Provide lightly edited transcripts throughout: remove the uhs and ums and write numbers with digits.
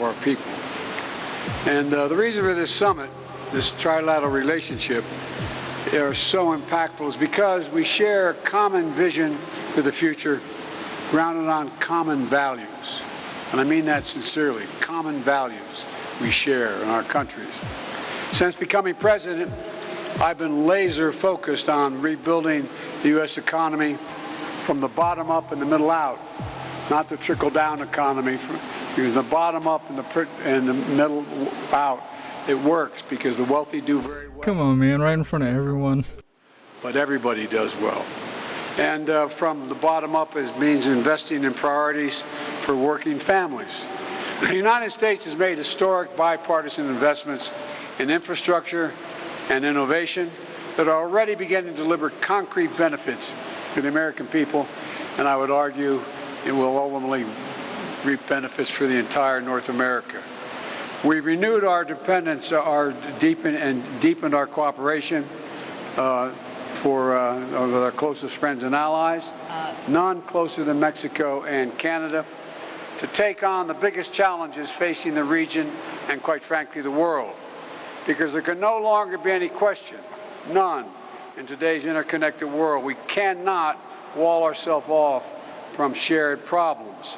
of our people. And the reason for this summit, this trilateral relationship, are so impactful is because we share a common vision for the future grounded on common values. And I mean that sincerely, common values we share in our countries. Since becoming president, I've been laser focused on rebuilding the U.S. economy from the bottom up and the middle out, not the trickle-down economy, because the bottom up and the middle out, it works because the wealthy do very well. Come on, man, right in front of everyone. But everybody does well. And from the bottom up, it means investing in priorities for working families. The United States has made historic bipartisan investments in infrastructure and innovation that are already beginning to deliver concrete benefits to the American people, and I would argue it will ultimately reap benefits for the entire North America. We've renewed our dependence, deepened our cooperation with our closest friends and allies, none closer than Mexico and Canada, to take on the biggest challenges facing the region and, quite frankly, the world. Because there can no longer be any question, none, in today's interconnected world. We cannot wall ourselves off from shared problems.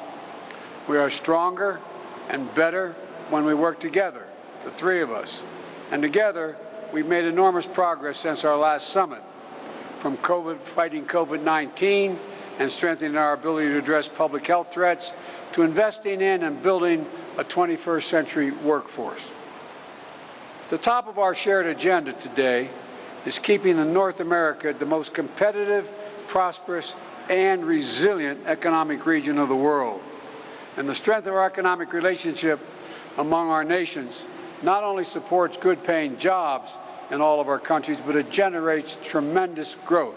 We are stronger and better when we work together, the three of us. And together, we've made enormous progress since our last summit, from fighting COVID-19 and strengthening our ability to address public health threats, to investing in and building a 21st century workforce. The top of our shared agenda today is keeping North America the most competitive, prosperous, and resilient economic region of the world. And the strength of our economic relationship among our nations not only supports good-paying jobs in all of our countries, but it generates tremendous growth.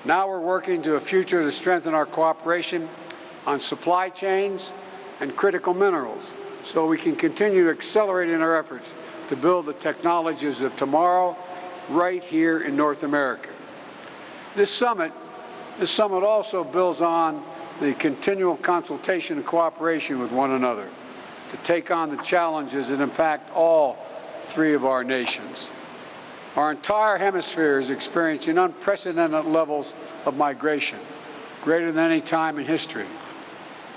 Now we're working to a future to strengthen our cooperation on supply chains and critical minerals so we can continue accelerating our efforts to build the technologies of tomorrow right here in North America. This summit also builds on the continual consultation and cooperation with one another to take on the challenges that impact all three of our nations. Our entire hemisphere is experiencing unprecedented levels of migration, greater than any time in history.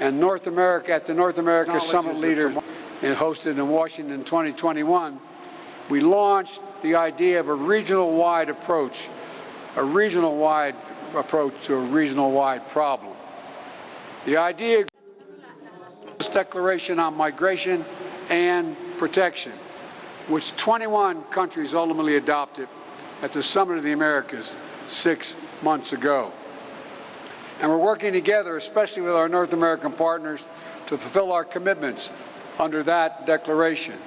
And North America, at the North America Summit Leaders hosted in Washington in 2021, we launched the idea of a regional-wide approach to a regional-wide problem. The idea of this declaration on migration and protection, which 21 countries ultimately adopted at the Summit of the Americas 6 months ago. And we're working together, especially with our North American partners, to fulfill our commitments under that declaration.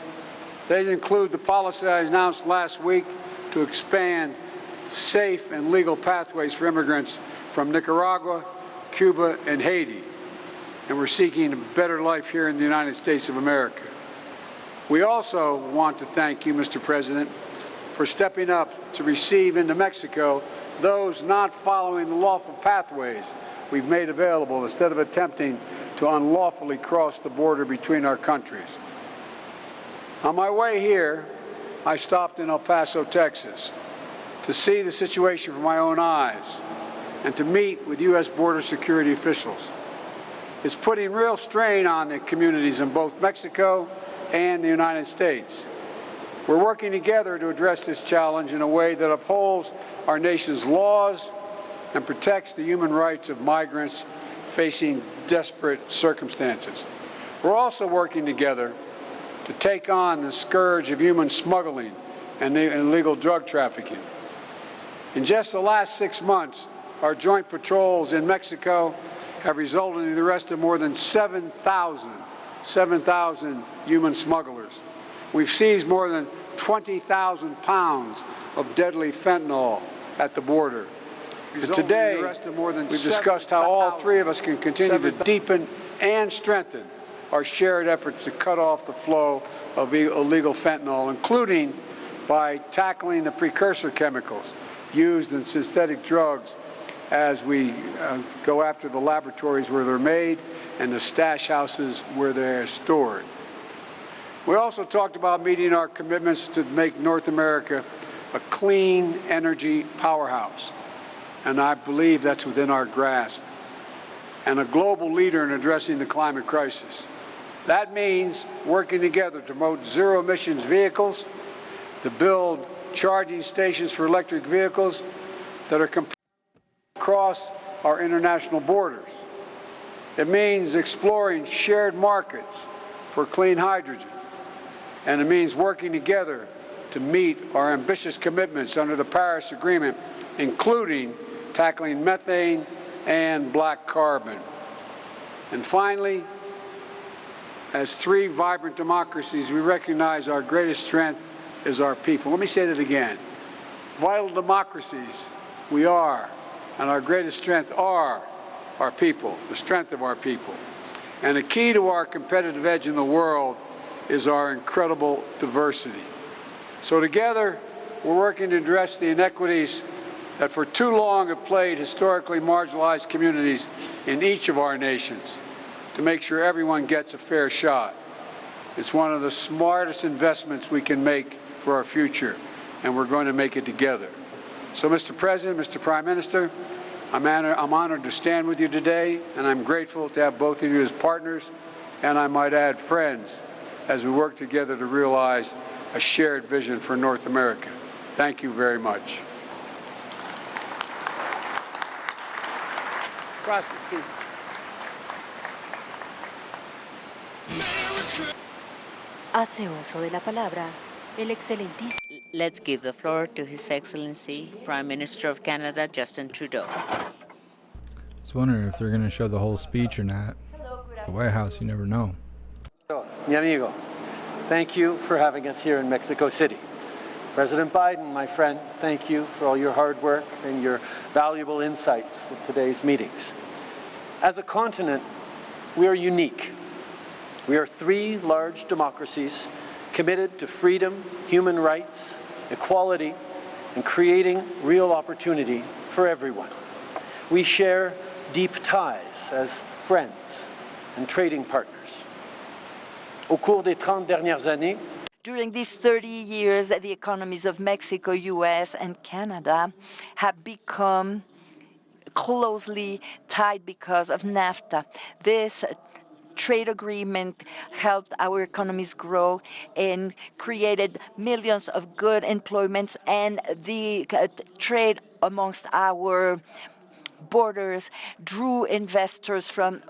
They include the policy I announced last week to expand safe and legal pathways for immigrants from Nicaragua, Cuba, and Haiti. And we're seeking a better life here in the United States of America. We also want to thank you, Mr. President, for stepping up to receive into Mexico those not following the lawful pathways we've made available instead of attempting to unlawfully cross the border between our countries. On my way here, I stopped in El Paso, Texas, to see the situation with my own eyes and to meet with U.S. border security officials. It's putting real strain on the communities in both Mexico and the United States. We're working together to address this challenge in a way that upholds our nation's laws and protects the human rights of migrants facing desperate circumstances. We're also working together to take on the scourge of human smuggling and illegal drug trafficking. In just the last 6 months, our joint patrols in Mexico have resulted in the arrest of more than 7,000 human smugglers. We've seized more than 20,000 pounds of deadly fentanyl at the border. Today, we've discussed how all three of us can continue to deepen and strengthen our shared efforts to cut off the flow of illegal fentanyl, including by tackling the precursor chemicals used in synthetic drugs as we go after the laboratories where they're made and the stash houses where they're stored. We also talked about meeting our commitments to make North America a clean energy powerhouse, and I believe that's within our grasp, and a global leader in addressing the climate crisis. That means working together to promote zero-emissions vehicles, to build charging stations for electric vehicles that are across our international borders. It means exploring shared markets for clean hydrogen. And it means working together to meet our ambitious commitments under the Paris Agreement, including tackling methane and black carbon. And finally, as three vibrant democracies, we recognize our greatest strength is our people. Let me say that again. Vital democracies we are, and our greatest strength are our people, the strength of our people. And the key to our competitive edge in the world is our incredible diversity. So together, we're working to address the inequities that for too long have plagued historically marginalized communities in each of our nations, to make sure everyone gets a fair shot. It's one of the smartest investments we can make for our future, and we're going to make it together. So, Mr. President, Mr. Prime Minister, I'm honored to stand with you today, and I'm grateful to have both of you as partners, and I might add friends, as we work together to realize a shared vision for North America. Thank you very much. Prostitute. Hace uso de la palabra el excelentísimo. Let's give the floor to His Excellency, Prime Minister of Canada, Justin Trudeau. I was wondering if they're going to show the whole speech or not. The White House, you never know. Mi amigo, thank you for having us here in Mexico City. President Biden, my friend, thank you for all your hard work and your valuable insights at today's meetings. As a continent, we are unique. We are three large democracies committed to freedom, human rights, equality, and creating real opportunity for everyone. We share deep ties as friends and trading partners. Au cours des 30 dernières années, during these 30 years, the economies of Mexico, US, and Canada have become closely tied because of NAFTA. This trade agreement helped our economies grow and created millions of good employments, and the trade amongst our borders drew investors from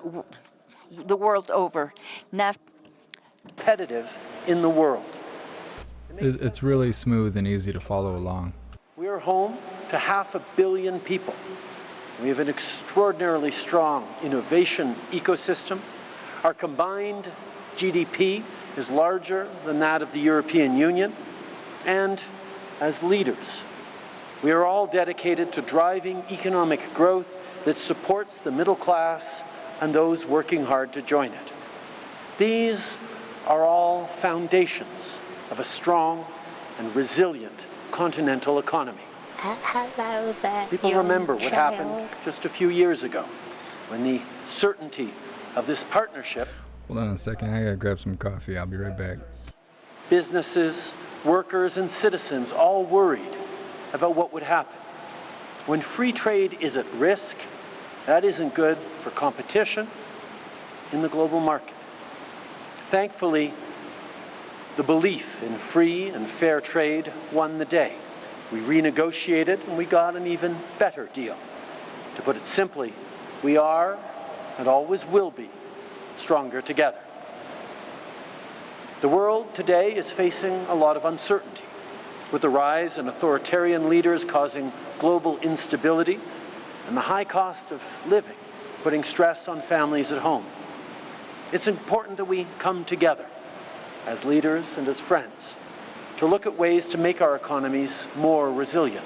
the world over. Competitive in the world. It's really smooth and easy to follow along. We are home to 500 million people. We have an extraordinarily strong innovation ecosystem. Our combined GDP is larger than that of the European Union. And as leaders, we are all dedicated to driving economic growth that supports the middle class and those working hard to join it. These are all foundations of a strong and resilient continental economy. People remember what happened just a few years ago when the certainty of this partnership. Hold on a second, I gotta grab some coffee. I'll be right back. Businesses, workers, and citizens all worried about what would happen. When free trade is at risk, that isn't good for competition in the global market. Thankfully, the belief in free and fair trade won the day. We renegotiated and we got an even better deal. To put it simply, we are and always will be stronger together. The world today is facing a lot of uncertainty, with the rise in authoritarian leaders causing global instability and the high cost of living putting stress on families at home. It's important that we come together as leaders and as friends to look at ways to make our economies more resilient.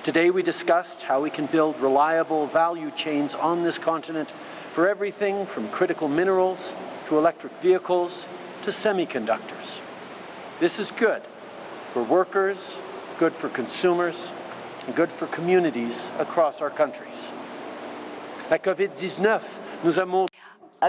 Today we discussed how we can build reliable value chains on this continent for everything from critical minerals to electric vehicles to semiconductors. This is good for workers, good for consumers, and good for communities across our countries. La COVID-19 nous a montré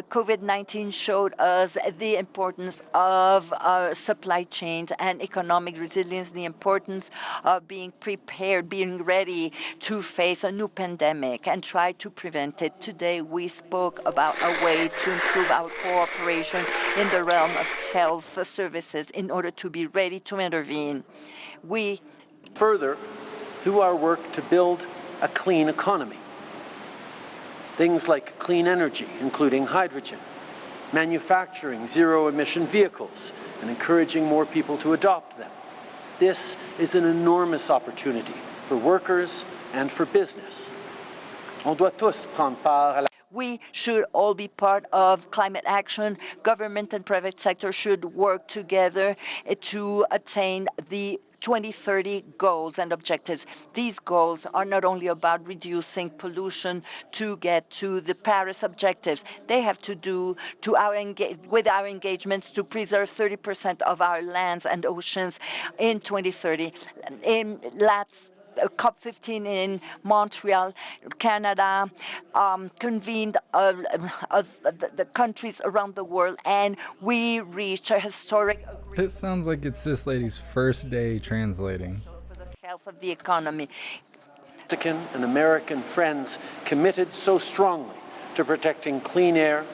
COVID-19 showed us the importance of supply chains and economic resilience, the importance of being prepared, being ready to face a new pandemic and try to prevent it. Today, we spoke about a way to improve our cooperation in the realm of health services in order to be ready to intervene. We further through our work to build a clean economy. Things like clean energy, including hydrogen, manufacturing zero-emission vehicles, and encouraging more people to adopt them. This is an enormous opportunity for workers and for business. On doit tous prendre part à la We should all be part of climate action. Government and private sector should work together to attain the 2030 goals and objectives. These goals are not only about reducing pollution to get to the Paris objectives. They have to do with our engagements to preserve 30% of our lands and oceans in 2030. In COP15 in Montreal, Canada, convened the countries around the world, and we reached a historic agreement. It sounds like it's this lady's first day translating. For the health of the economy. Mexican and American friends committed so strongly to protecting clean air,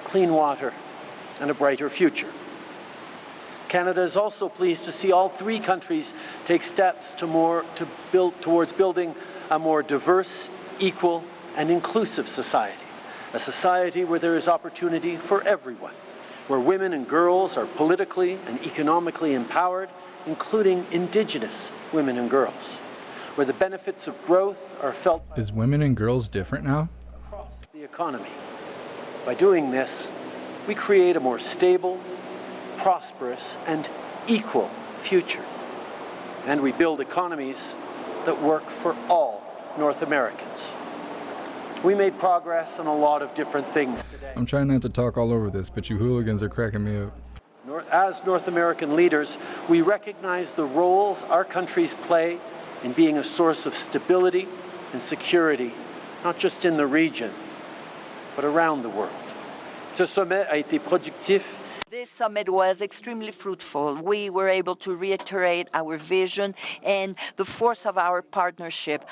clean water, and a brighter future. Canada is also pleased to see all three countries take steps towards building a more diverse, equal, and inclusive society. A society where there is opportunity for everyone, where women and girls are politically and economically empowered, including Indigenous women and girls, where the benefits of growth are felt Is women and girls different now? across the economy. By doing this, we create a more stable, prosperous, and equal future. And we build economies that work for all North Americans. We made progress on a lot of different things today. I'm trying not to talk all over this, but you hooligans are cracking me up. As North American leaders, we recognize the roles our countries play in being a source of stability and security, not just in the region, but around the world. Ce sommet a été productif. This summit was extremely fruitful. We were able to reiterate our vision and the force of our partnership.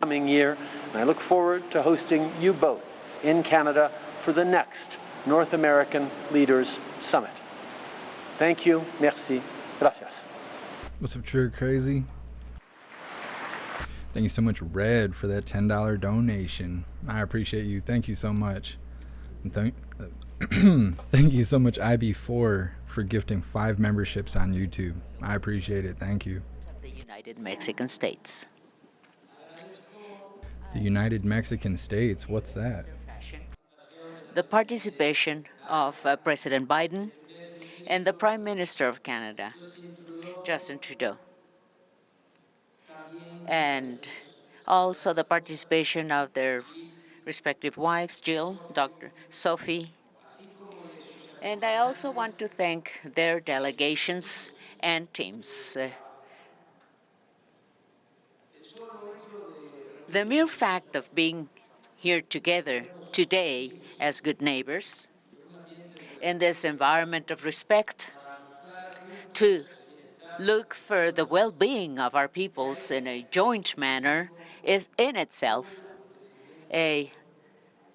Coming year, and I look forward to hosting you both in Canada for the next North American Leaders Summit. Thank you. Merci. Gracias. What's up, Trigger Crazy? Thank you so much, Red, for that $10 donation. I appreciate you. Thank you so much. And thank you so much, IB4, for gifting 5 memberships on YouTube. I appreciate it. Thank you. The United Mexican States. The United Mexican States, what's that? The participation of President Biden and the Prime Minister of Canada, Justin Trudeau. And also the participation of their respective wives, Jill, Dr. Sophie. And I also want to thank their delegations and teams. The mere fact of being here together today as good neighbors in this environment of respect to look for the well-being of our peoples in a joint manner is in itself a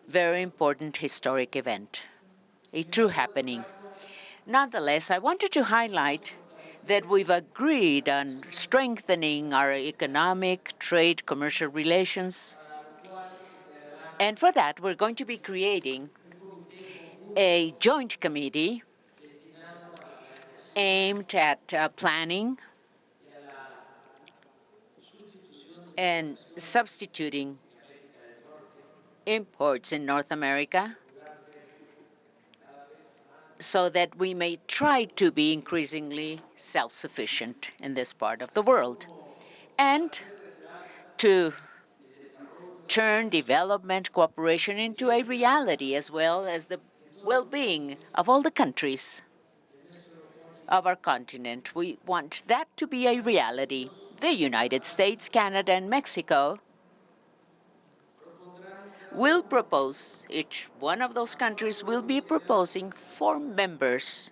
very important historic event, a true happening. Nonetheless, I wanted to highlight that we've agreed on strengthening our economic, trade, commercial relations. And for that, we're going to be creating a joint committee aimed at planning and substituting imports in North America so that we may try to be increasingly self-sufficient in this part of the world, and to turn development cooperation into a reality, as well as the well-being of all the countries of our continent. We want that to be a reality. The United States, Canada, and Mexico will propose, each one of those countries will be proposing 4 members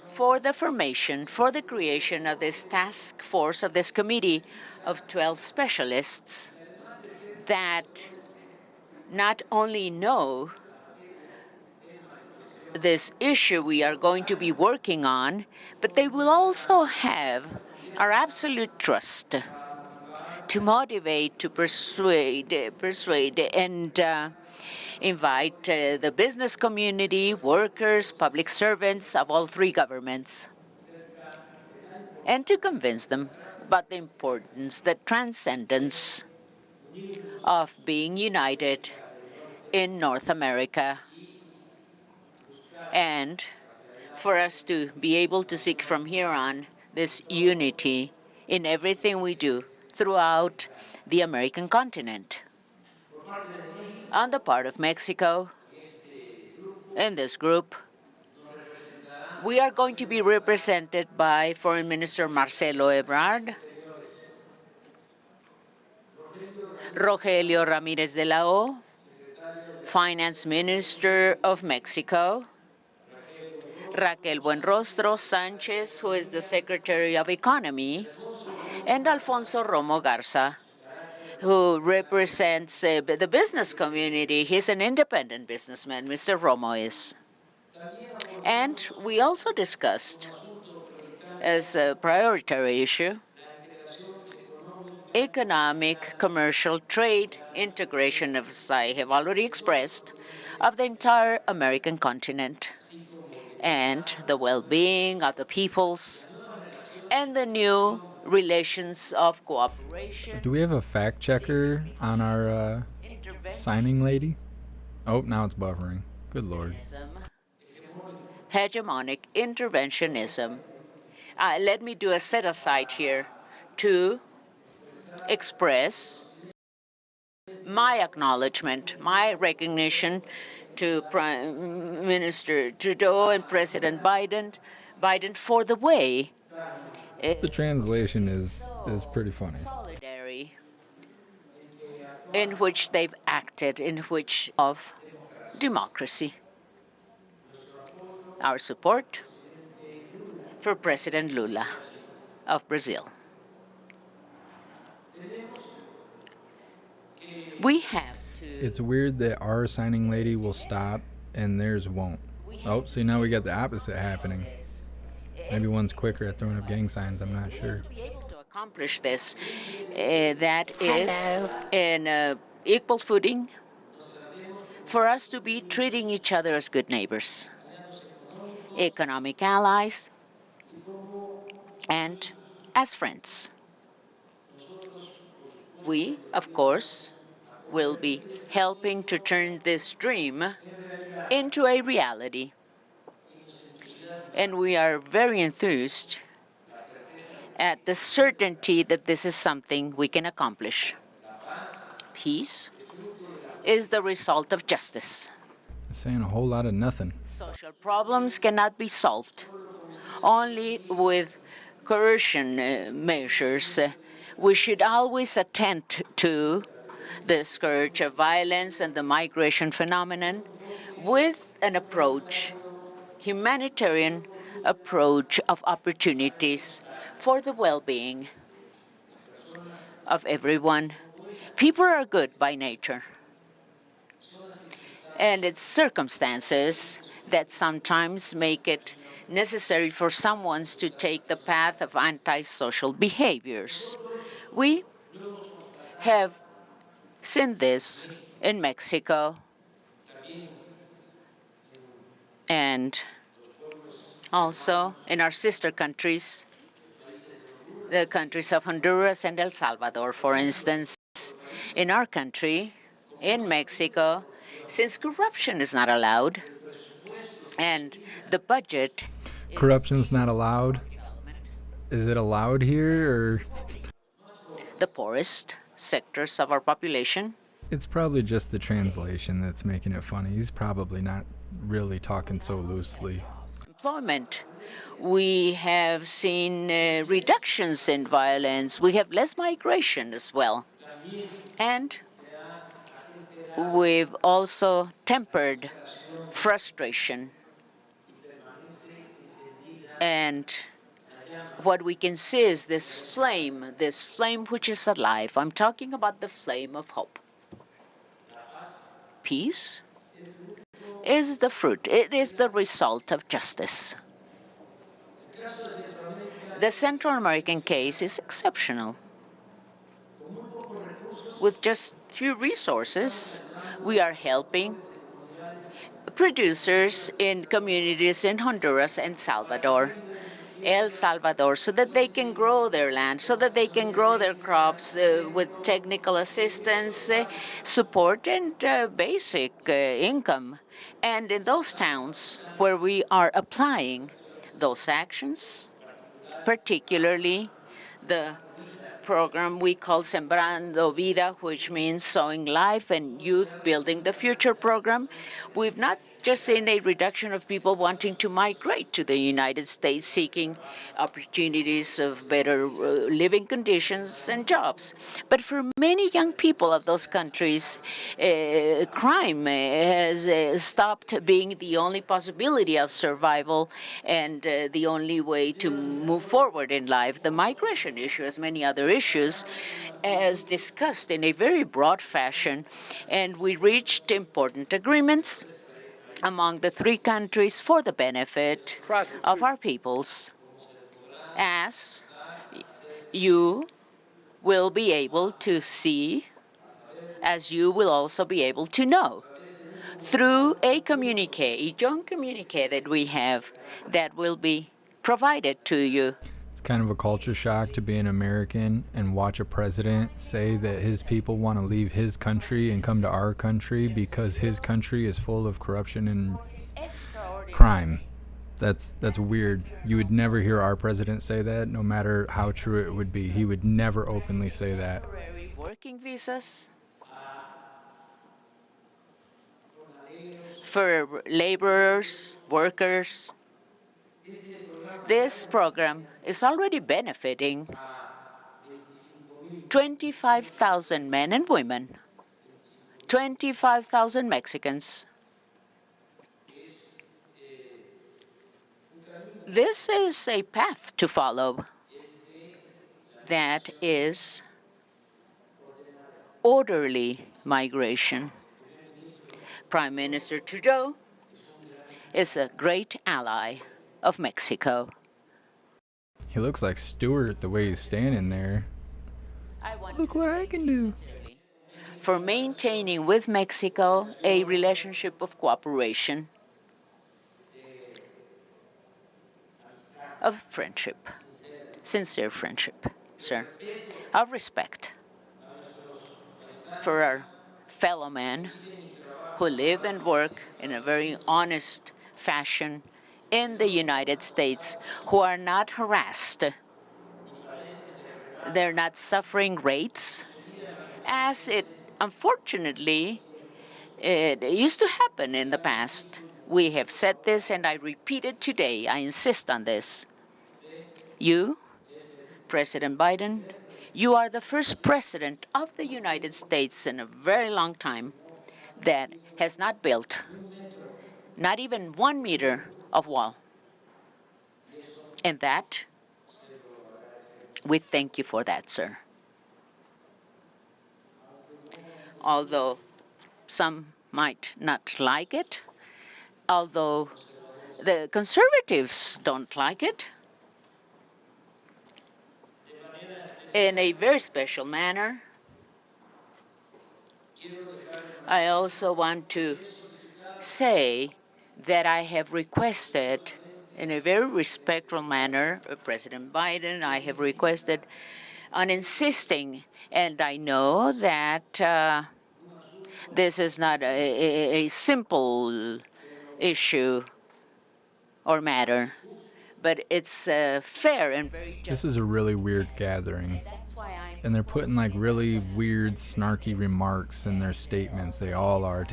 for the formation, for the creation of this task force, of this committee of 12 specialists that not only know this issue we are going to be working on, but they will also have our absolute trust to motivate, to persuade, and invite the business community, workers, public servants of all 3 governments, and to convince them about the importance, the transcendence of being united in North America, and for us to be able to seek from here on this unity in everything we do throughout the American continent. On the part of Mexico, in this group, we are going to be represented by Foreign Minister Marcelo Ebrard, Rogelio Ramírez de la O, Finance Minister of Mexico, Raquel Buenrostro Sanchez, who is the Secretary of Economy, and Alfonso Romo Garza, who represents the business community. He's an independent businessman, Mr. Romo is. And we also discussed, as a priority issue, economic, commercial, trade integration, as I have already expressed, of the entire American continent, and the well-being of the peoples, and the new relations of cooperation. Do we have a fact checker on our signing lady? Oh, now it's buffering. Good Lord. Hegemonic interventionism. Let me do a set-aside here to express my acknowledgement, my recognition to Prime Minister Trudeau and President Biden for the way The translation is pretty funny. solidarity in which they've acted, in which of democracy. Our support for President Lula of Brazil. We have to. It's weird that our signing lady will stop and theirs won't. Oh, see, now we got the opposite happening. Maybe one's quicker at throwing up gang signs, I'm not sure. To be able to accomplish this, that is in equal footing, for us to be treating each other as good neighbors, economic allies, and as friends. We, of course, will be helping to turn this dream into a reality. And we are very enthused at the certainty that this is something we can accomplish. Peace is the result of justice. Saying a whole lot of nothing. Social problems cannot be solved only with coercion measures. We should always attend to the scourge of violence and the migration phenomenon with an approach, humanitarian approach of opportunities for the well-being of everyone. People are good by nature, and it's circumstances that sometimes make it necessary for someone to take the path of antisocial behaviors. We have seen this in Mexico and also in our sister countries, the countries of Honduras and El Salvador, for instance. In our country, in Mexico, since corruption is not allowed and the budget Corruption's not allowed? Is it allowed here, or? the poorest sectors of our population. It's probably just the translation that's making it funny. He's probably not really talking so loosely. Employment. We have seen reductions in violence. We have less migration as well. And we've also tempered frustration. And what we can see is this flame which is alive. I'm talking about the flame of hope. Peace is the fruit, it is the result of justice. The Central American case is exceptional. With just few resources, we are helping producers in communities in Honduras and El Salvador, so that they can grow their land, so that they can grow their crops with technical assistance, support, and basic income. And in those towns where we are applying those actions, particularly the program we call Sembrando Vida, which means sowing life, and Youth Building the Future program, we've not just seen a reduction of people wanting to migrate to the United States seeking opportunities of better living conditions and jobs, but for many young people of those countries, crime has stopped being the only possibility of survival and the only way to move forward in life. The migration issue, as many other issues, as discussed in a very broad fashion, and we reached important agreements among the three countries for the benefit of our peoples, as you will be able to see, as you will also be able to know, through a communique, a joint communique that we have that will be provided to you. It's kind of a culture shock to be an American and watch a president say that his people want to leave his country and come to our country because his country is full of corruption and crime. That's weird. You would never hear our president say that, no matter how true it would be. He would never openly say that. Temporary working visas for laborers, workers. This program is already benefiting 25,000 men and women, 25,000 Mexicans. This is a path to follow that is orderly migration. Prime Minister Trudeau is a great ally of Mexico. He looks like Stewart the way he's standing there. Look what I can do. For maintaining with Mexico a relationship of cooperation, of friendship, sincere friendship, sir, of respect for our fellow men who live and work in a very honest fashion in the United States, who are not harassed. They're not suffering rates, as it unfortunately it used to happen in the past. We have said this, and I repeat it today. I insist on this. You, President Biden, you are the first president of the United States in a very long time that has not built not even 1 meter of wall. And that, we thank you for that, sir. Although some might not like it, although the conservatives don't like it, in a very special manner, I also want to say that I have requested, in a very respectful manner, of President Biden, I have requested on insisting, and I know that this is not a simple issue or matter, but it's fair and very just. This is a really weird gathering. And they're putting like really weird, snarky remarks in their statements. They all are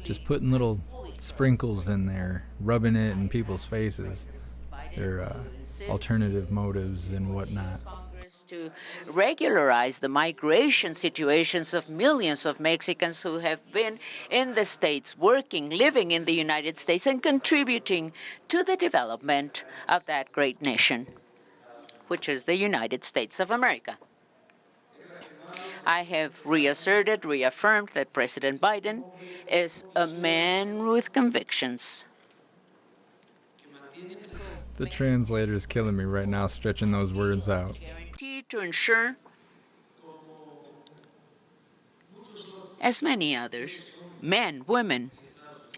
just putting little sprinkles in there, rubbing it in people's faces. Their alternative motives and whatnot. to regularize the migration situations of millions of Mexicans who have been in the States, working, living in the United States, and contributing to the development of that great nation, which is the United States of America. I have reaffirmed that President Biden is a man with convictions. The translator is killing me right now, stretching those words out. Guarantee to ensure, as many others, men, women,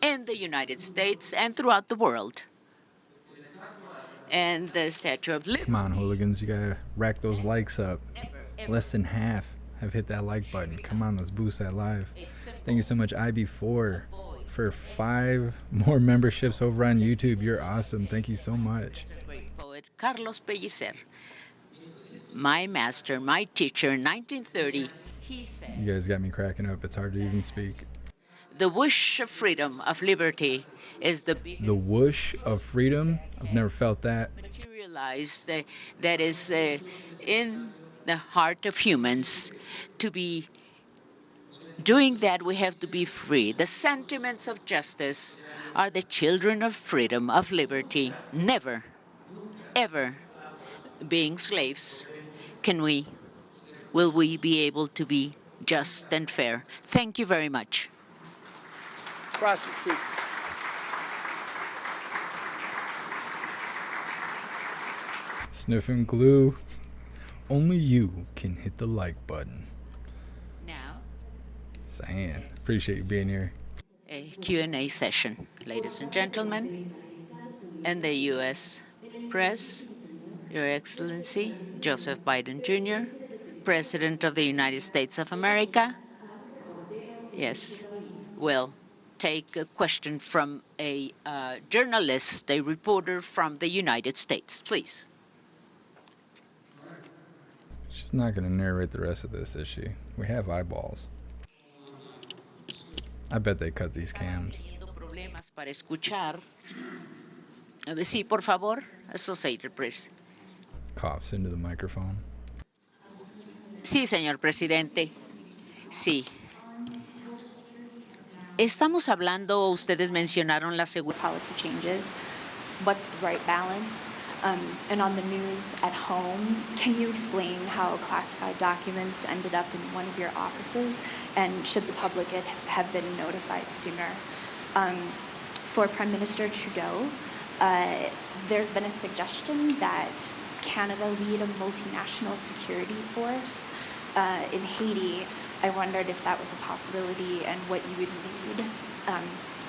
in the United States and throughout the world. And the Statue of Liberty. Come on, hooligans, you gotta rack those likes up. Less than half have hit that like button. Come on, let's boost that live. Thank you so much, IB4, for 5 more memberships over on YouTube. You're awesome. Thank you so much. Great poet Carlos Pellicer, my master, my teacher in 1930, he said, You guys got me cracking up. It's hard to even speak. the wish of freedom, of liberty, is the biggest The whoosh of freedom? I've never felt that. materialized that is in the heart of humans. To be doing that, we have to be free. The sentiments of justice are the children of freedom, of liberty. Never, ever being slaves will we be able to be just and fair. Thank you very much. Prostitute. Sniffing glue. Only you can hit the like button. Now, Saying. Appreciate you being here. a Q&A session, ladies and gentlemen, and the U.S. press, Your Excellency, Joseph Biden Jr., President of the United States of America. Yes, we'll take a question from a journalist, a reporter from the United States, please. She's not going to narrate the rest of this, is she? We have eyeballs. I bet they cut these cams. Problemas para escuchar. Sí, por favor, Associated Press. Coughs into the microphone. Sí, señor presidente. Sí. Estamos hablando, ustedes mencionaron la seguridad. Policy changes. What's the right balance? And on the news at home, can you explain how classified documents ended up in one of your offices, and should the public have been notified sooner? For Prime Minister Trudeau, there's been a suggestion that Canada lead a multinational security force in Haiti. I wondered if that was a possibility and what you would need.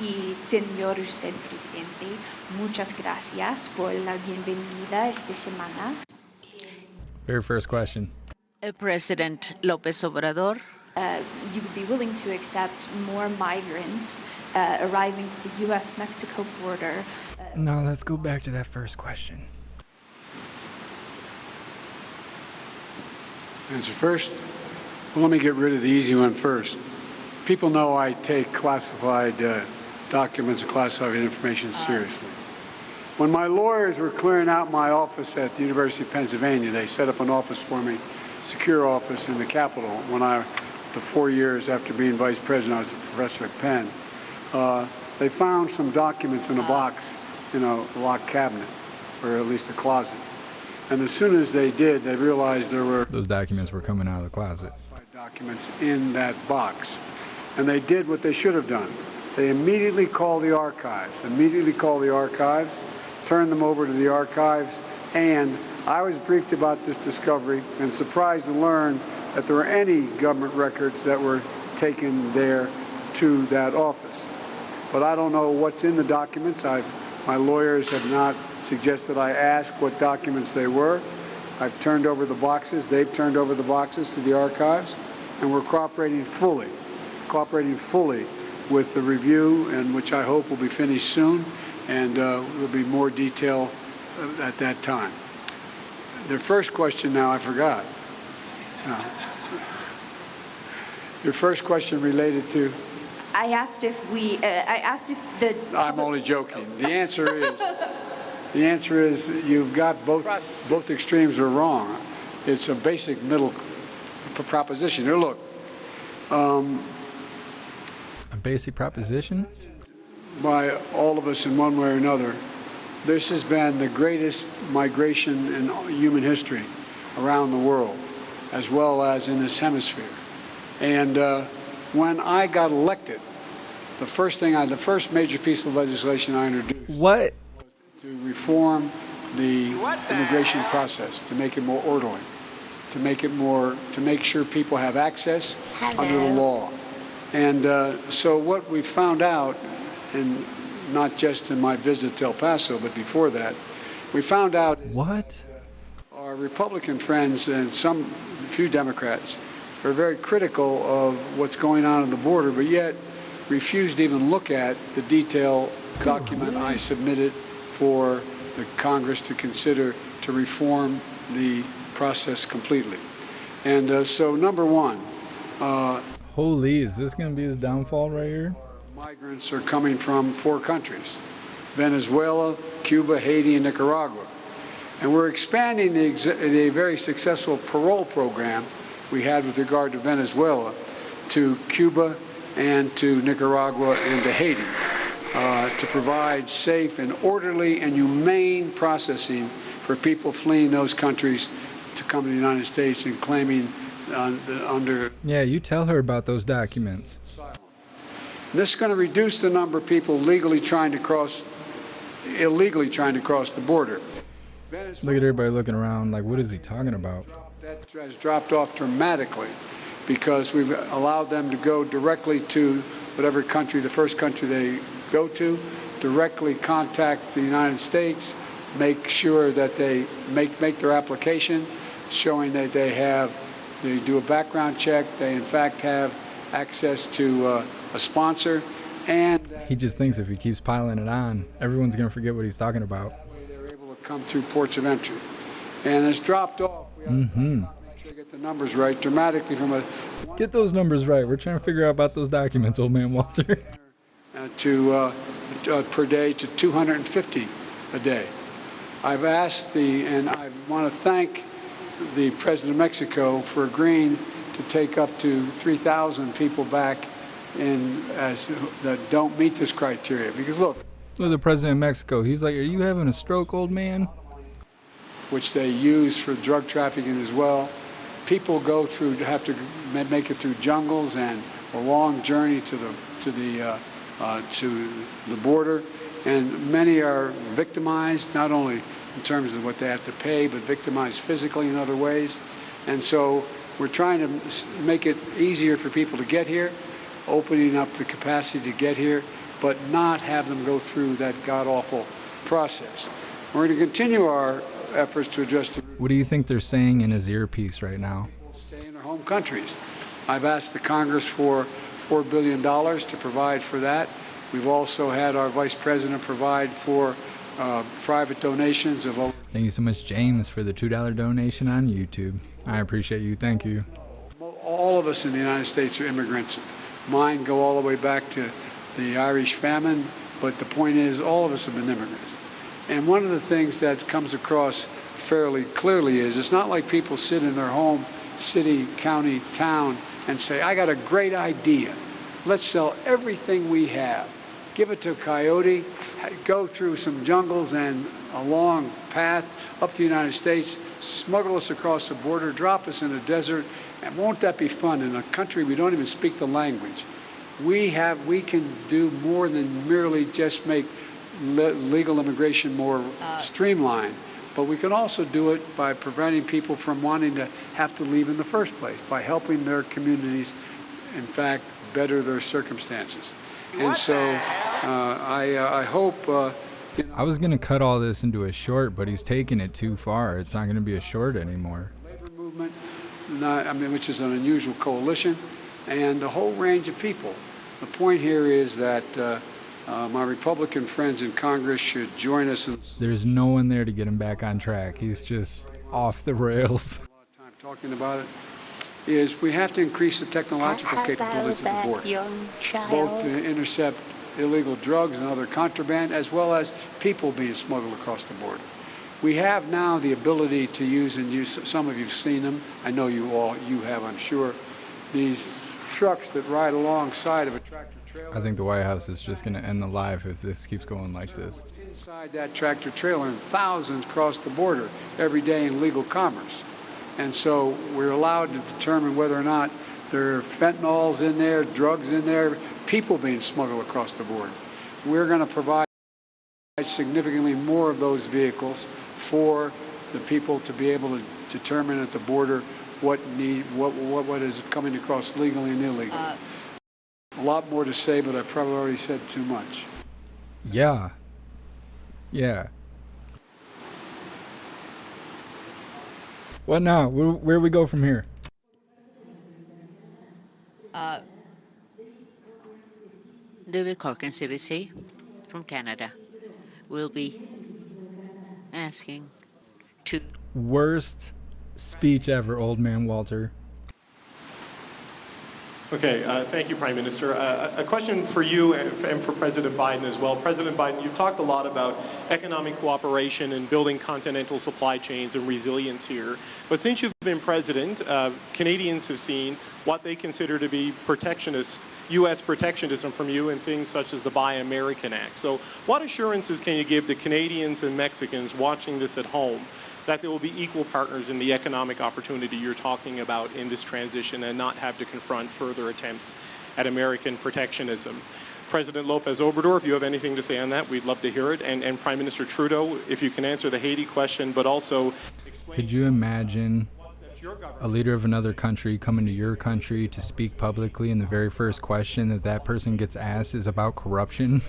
Y señor usted presidente, muchas gracias por la bienvenida esta semana. Very first question. President López Obrador. You would be willing to accept more migrants arriving to the U.S.-Mexico border. No, let's go back to that first question. Answer first. Well, let me get rid of the easy one first. People know I take classified documents and classified information seriously. When my lawyers were clearing out my office at the University of Pennsylvania, they set up an office for me, secure office in the Capitol. The 4 years after being vice president, I was a professor at Penn. They found some documents in a box in a locked cabinet, or at least a closet. And as soon as they did, they realized there were Those documents were coming out of the closet. documents in that box. And they did what they should have done. They immediately called the archives, turned them over to the archives, and I was briefed about this discovery and surprised to learn that there were any government records that were taken there to that office. But I don't know what's in the documents. My lawyers have not suggested I ask what documents they were. I've turned over the boxes. They've turned over the boxes to the archives, and we're cooperating fully with the review, and which I hope will be finished soon, and there'll be more detail at that time. The first question now I forgot. Your first question related to? I asked if the. I'm only joking. The answer is you've got both extremes are wrong. it's a basic middle proposition. Here, look. A basic proposition? By all of us in one way or another, this has been the greatest migration in human history around the world, as well as in this hemisphere. And when I got elected, the first major piece of legislation I introduced What? was to reform the immigration process, to make it more orderly, to make sure people have access under the law. And so what we found out, and not just in my visit to El Paso, but before that, we found out What? our Republican friends and few Democrats are very critical of what's going on at the border, but yet refused to even look at the detailed document I submitted for the Congress to consider to reform the process completely. And so, number one, Holy, is this going to be his downfall right here? migrants are coming from 4 countries: Venezuela, Cuba, Haiti, and Nicaragua. And we're expanding the very successful parole program we had with regard to Venezuela to Cuba and to Nicaragua and to Haiti to provide safe and orderly and humane processing for people fleeing those countries to come to the United States and claiming under Yeah, you tell her about those documents. asylum. This is going to reduce the number of people illegally trying to cross the border. Look at everybody looking around like, what is he talking about? That has dropped off dramatically because we've allowed them to go directly to whatever country, the first country they go to, directly contact the United States, make sure that they make their application, showing that they do a background check, they in fact have access to a sponsor, and He just thinks if he keeps piling it on, everyone's going to forget what he's talking about. they're able to come through ports of entry. And it's dropped off. We have to make sure to get the numbers right dramatically from a Get those numbers right. We're trying to figure out about those documents, old man Walter. Per day to 250 a day. I've asked and I want to thank the President of Mexico for agreeing to take up to 3,000 people back that don't meet this criteria. Because look, Look at the president of Mexico. He's like, are you having a stroke, old man? which they use for drug trafficking as well. People have to make it through jungles and a long journey to the border, and many are victimized, not only in terms of what they have to pay, but victimized physically in other ways. And so we're trying to make it easier for people to get here, opening up the capacity to get here, but not have them go through that god-awful process. We're going to continue our efforts to address the What do you think they're saying in his earpiece right now? stay in their home countries. I've asked the Congress for $4 billion to provide for that. We've also had our Vice President provide for private donations of over Thank you so much, James, for the $2 donation on YouTube. I appreciate you. Thank you. all of us in the United States are immigrants. Mine go all the way back to the Irish famine, but the point is all of us have been immigrants. And one of the things that comes across fairly clearly is it's not like people sit in their home, city, county, town, and say, I got a great idea. Let's sell everything we have. Give it to a coyote, go through some jungles and a long path up to the United States, smuggle us across the border, drop us in a desert, and won't that be fun in a country we don't even speak the language? We can do more than merely just make legal immigration more streamlined, but we can also do it by preventing people from wanting to have to leave in the first place, by helping their communities, in fact, better their circumstances. And so I hope... I was going to cut all this into a short, but he's taking it too far. It's not going to be a short anymore. Labor movement, which is an unusual coalition, and a whole range of people. The point here is that my Republican friends in Congress should join us. There's no one there to get him back on track. He's just off the rails. A lot of time talking about it. Is we have to increase the technological capabilities of the border, both to intercept illegal drugs and other contraband, as well as people being smuggled across the border. We have now the ability to use, and some of you've seen them, I know you have, I'm sure, these trucks that ride alongside of a tractor trailer. I think the White House is just going to end the live if this keeps going like this. What's inside that tractor trailer, and thousands cross the border every day in legal commerce. And so we're allowed to determine whether or not there are fentanyls in there, drugs in there, people being smuggled across the border. We're going to provide significantly more of those vehicles for the people to be able to determine at the border what is coming across legally and illegally. A lot more to say, but I probably already said too much. Yeah. What now? Where we go from here? David Corkin, CBC, from Canada, will be asking to... Worst speech ever, old man Walter. Okay, thank you, Prime Minister. A question for you and for President Biden as well. President Biden, you've talked a lot about economic cooperation and building continental supply chains and resilience here. But since you've been president, Canadians have seen what they consider to be protectionist, U.S. protectionism from you and things such as the Buy American Act. So what assurances can you give to Canadians and Mexicans watching this at home that there will be equal partners in the economic opportunity you're talking about in this transition and not have to confront further attempts at American protectionism? President López Obrador, if you have anything to say on that, we'd love to hear it. And Prime Minister Trudeau, if you can answer the Haiti question, but also explain... Could you imagine a leader of another country coming to your country to speak publicly, and the very first question that person gets asked is about corruption?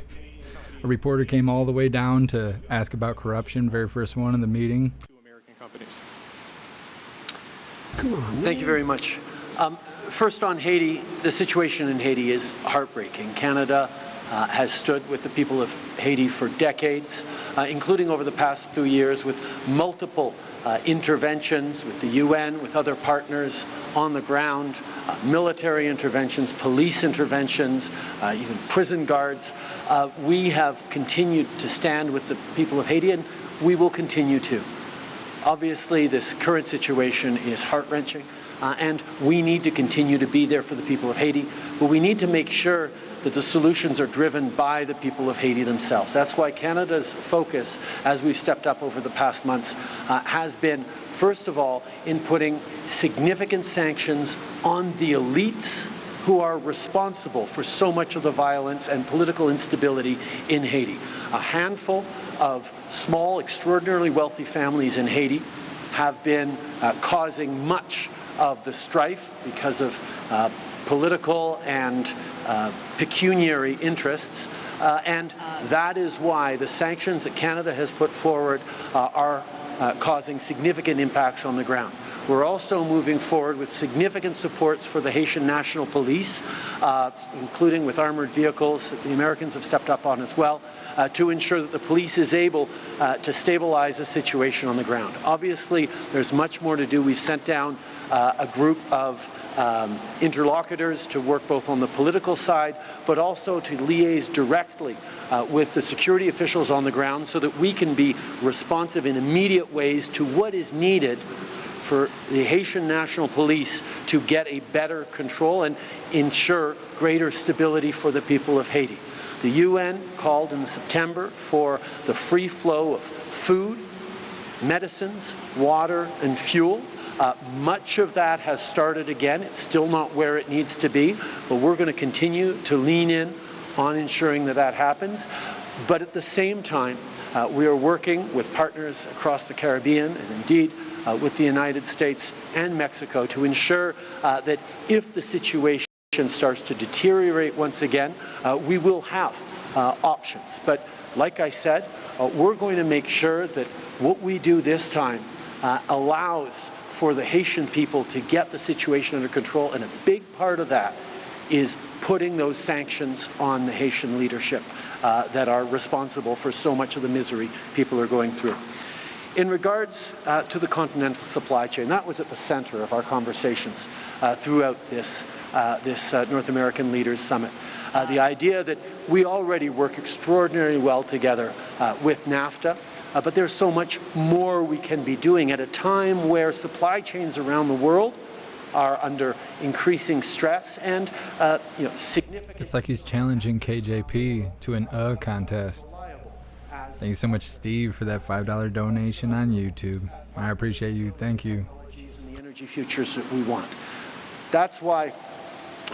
A reporter came all the way down to ask about corruption, very first one in the meeting. Come on, thank you very much. First on Haiti, the situation in Haiti is heartbreaking. Canada has stood with the people of Haiti for decades, including over the past 2 years with multiple interventions with the UN, with other partners on the ground, military interventions, police interventions, even prison guards. We have continued to stand with the people of Haiti, and we will continue to. Obviously, this current situation is heart-wrenching, and we need to continue to be there for the people of Haiti, but we need to make sure that the solutions are driven by the people of Haiti themselves. That's why Canada's focus, as we've stepped up over the past months, has been, first of all, in putting significant sanctions on the elites who are responsible for so much of the violence and political instability in Haiti. A handful of small, extraordinarily wealthy families in Haiti have been causing much of the strife because of political and pecuniary interests, and that is why the sanctions that Canada has put forward are causing significant impacts on the ground. We're also moving forward with significant supports for the Haitian National Police, including with armored vehicles that the Americans have stepped up on as well, to ensure that the police is able to stabilize the situation on the ground. Obviously, there's much more to do. We've sent down a group of interlocutors to work both on the political side, but also to liaise directly with the security officials on the ground so that we can be responsive in immediate ways to what is needed for the Haitian National Police to get a better control and ensure greater stability for the people of Haiti. The UN called in September for the free flow of food, medicines, water, and fuel. Much of that has started again. It's still not where it needs to be, but we're going to continue to lean in on ensuring that that happens. But at the same time, we are working with partners across the Caribbean and indeed with the United States and Mexico to ensure that if the situation starts to deteriorate once again, we will have options. But like I said, we're going to make sure that what we do this time allows for the Haitian people to get the situation under control, and a big part of that is putting those sanctions on the Haitian leadership that are responsible for so much of the misery people are going through. In regards to the continental supply chain, that was at the center of our conversations throughout this North American Leaders Summit. The idea that we already work extraordinarily well together with NAFTA, but there's so much more we can be doing at a time where supply chains around the world are under increasing stress and significant. It's like he's challenging KJP to an contest. Thank you so much, Steve, for that $5 donation on YouTube. I appreciate you. Thank you. And the energy futures that we want. That's why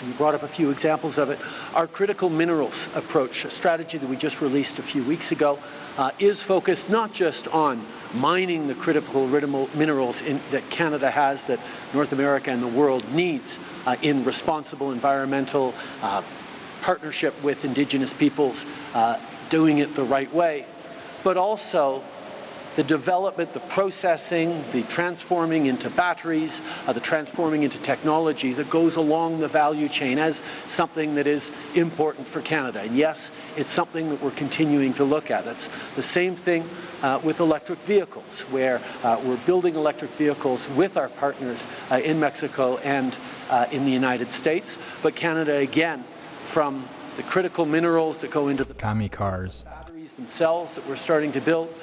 you brought up a few examples of it. Our critical minerals approach, a strategy that we just released a few weeks ago, is focused not just on mining the critical minerals that Canada has, that North America and the world needs in responsible environmental partnership with Indigenous peoples, doing it the right way, but also the development, the processing, the transforming into batteries, the transforming into technology that goes along the value chain as something that is important for Canada. And yes, it's something that we're continuing to look at. That's the same thing with electric vehicles, where we're building electric vehicles with our partners in Mexico and in the United States. But Canada, again, from the critical minerals that go into the commie cars batteries themselves that we're starting to build,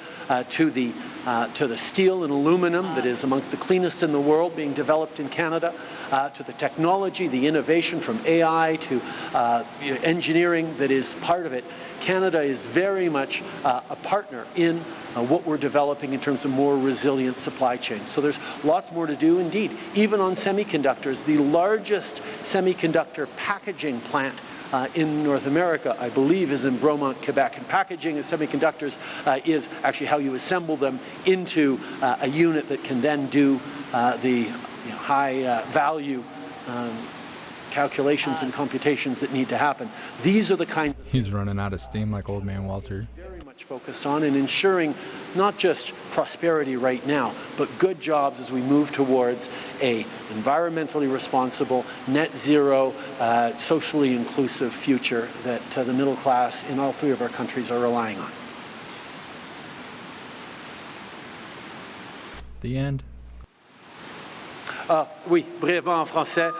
to the steel and aluminum that is amongst the cleanest in the world being developed in Canada, to the technology, the innovation from AI to engineering that is part of it. Canada is very much a partner in what we're developing in terms of more resilient supply chains. So there's lots more to do indeed. Even on semiconductors, the largest semiconductor packaging plant in North America, I believe, is in Bromont, Quebec. And packaging of semiconductors is actually how you assemble them into a unit that can then do the high value calculations and computations that need to happen. These are the kinds of He's running out of steam like old man Walter. Very much focused on and ensuring not just prosperity right now, but good jobs as we move towards a environmentally responsible, net zero, socially inclusive future that the middle class in all three of our countries are relying on. The end. Oui, brièvement en français.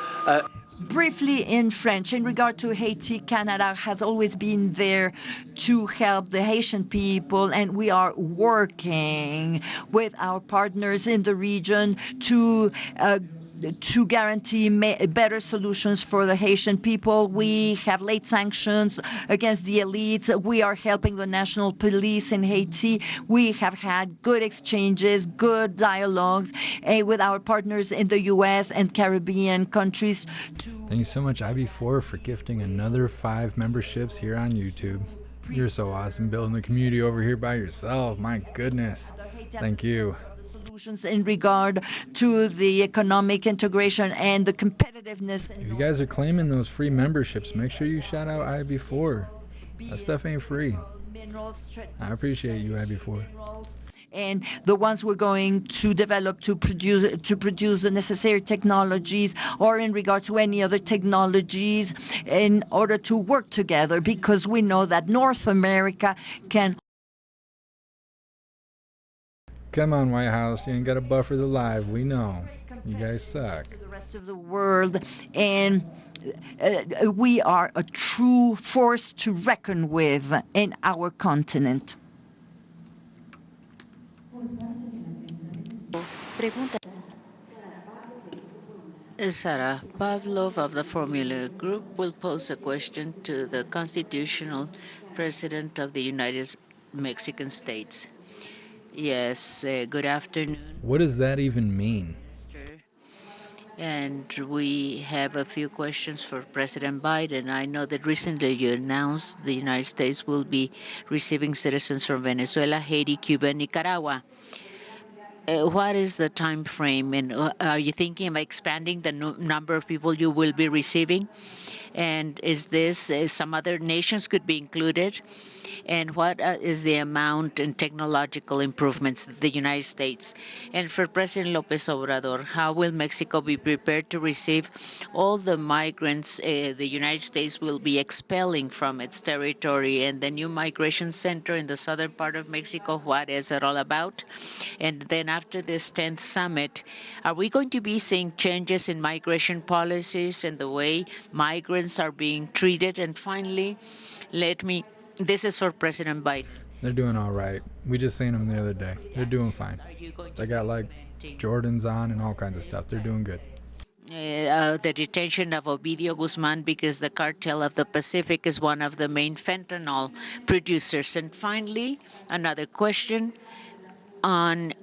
Briefly in French, in regard to Haiti, Canada has always been there to help the Haitian people, and we are working with our partners in the region to guarantee better solutions for the Haitian people. We have laid sanctions against the elites. We are helping the national police in Haiti. We have had good exchanges, good dialogues with our partners in the U.S. and Caribbean countries. Thank you so much, IB4, for gifting another 5 memberships here on YouTube. You're so awesome building the community over here by yourself. My goodness. Thank you. In regard to the economic integration and the competitiveness. If you guys are claiming those free memberships, make sure you shout out IB4. That stuff ain't free. I appreciate you, IB4. And the ones we're going to develop to produce the necessary technologies, or in regard to any other technologies, in order to work together, because we know that North America can. Come on, White House. You ain't got to buffer the live. We know. You guys suck. The rest of the world, and we are a true force to reckon with in our continent. Sarah Pavlov of the Formula Group will pose a question to the constitutional president of the United Mexican States. Yes, good afternoon. What does that even mean? And we have a few questions for President Biden. I know that recently you announced the United States will be receiving citizens from Venezuela, Haiti, Cuba, and Nicaragua. What is the time frame, and are you thinking of expanding the number of people you will be receiving? And is this some other nations could be included? And what is the amount in technological improvements that the United States? And for President López Obrador, how will Mexico be prepared to receive all the migrants the United States will be expelling from its territory? And the new migration center in the southern part of Mexico, what is it all about? And then after this 10th summit, are we going to be seeing changes in migration policies and the way migrants are being treated? And finally, this is for President Biden. They're doing all right. We just seen them the other day. They're doing fine. They got like Jordans on and all kinds of stuff. They're doing good. The detention of Ovidio Guzman because the cartel of the Pacific is one of the main fentanyl producers. And finally, another question on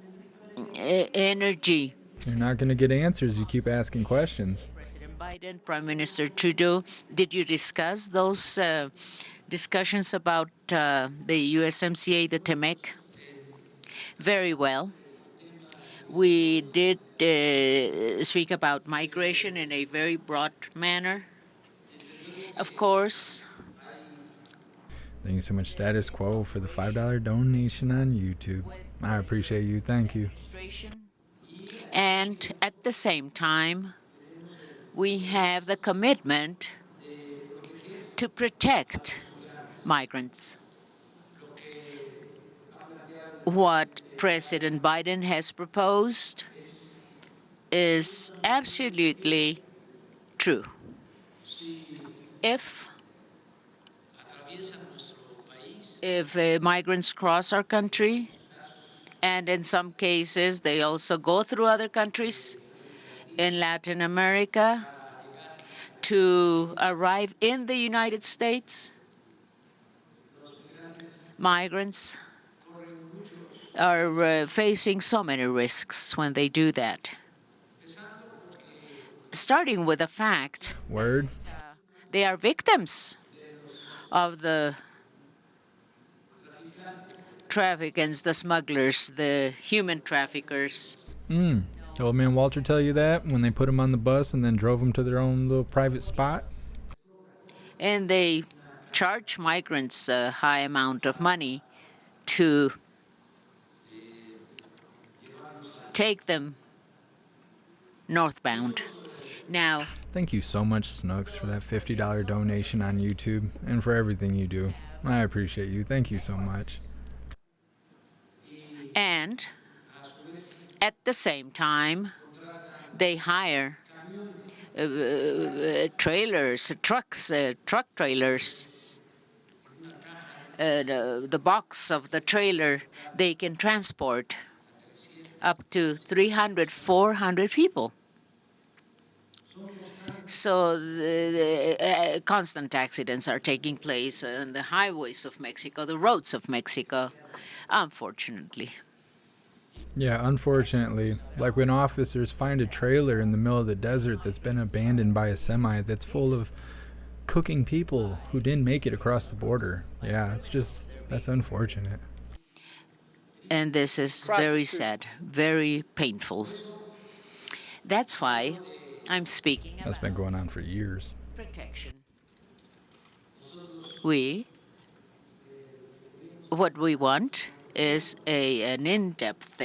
energy. You're not going to get answers. You keep asking questions. President Biden, Prime Minister Trudeau, did you discuss those discussions about the USMCA, the TEMEC? Very well. We did speak about migration in a very broad manner. Of course. Thank you so much, Status Quo, for the $5 donation on YouTube. I appreciate you. Thank you. And at the same time, we have the commitment to protect migrants. What President Biden has proposed is absolutely true. If migrants cross our country, and in some cases they also go through other countries in Latin America to arrive in the United States, migrants are facing so many risks when they do that. Starting with the fact they are victims of the traffickers, the smugglers, the human traffickers. Old man Walter tell you that when they put him on the bus and then drove him to their own little private spot? And they charge migrants a high amount of money to take them northbound. Now, thank you so much, Snooks, for that $50 donation on YouTube and for everything you do. I appreciate you. Thank you so much. And at the same time, they hire trailers, trucks, truck trailers. The box of the trailer, they can transport up to 300, 400 people. So the constant accidents are taking place on the highways of Mexico, the roads of Mexico, unfortunately. Yeah, unfortunately, like when officers find a trailer in the middle of the desert that's been abandoned by a semi that's full of cooking people who didn't make it across the border. Yeah, that's unfortunate. And this is very sad, very painful. That's why I'm speaking about that's been going on for years. Protection. What we want is an in-depth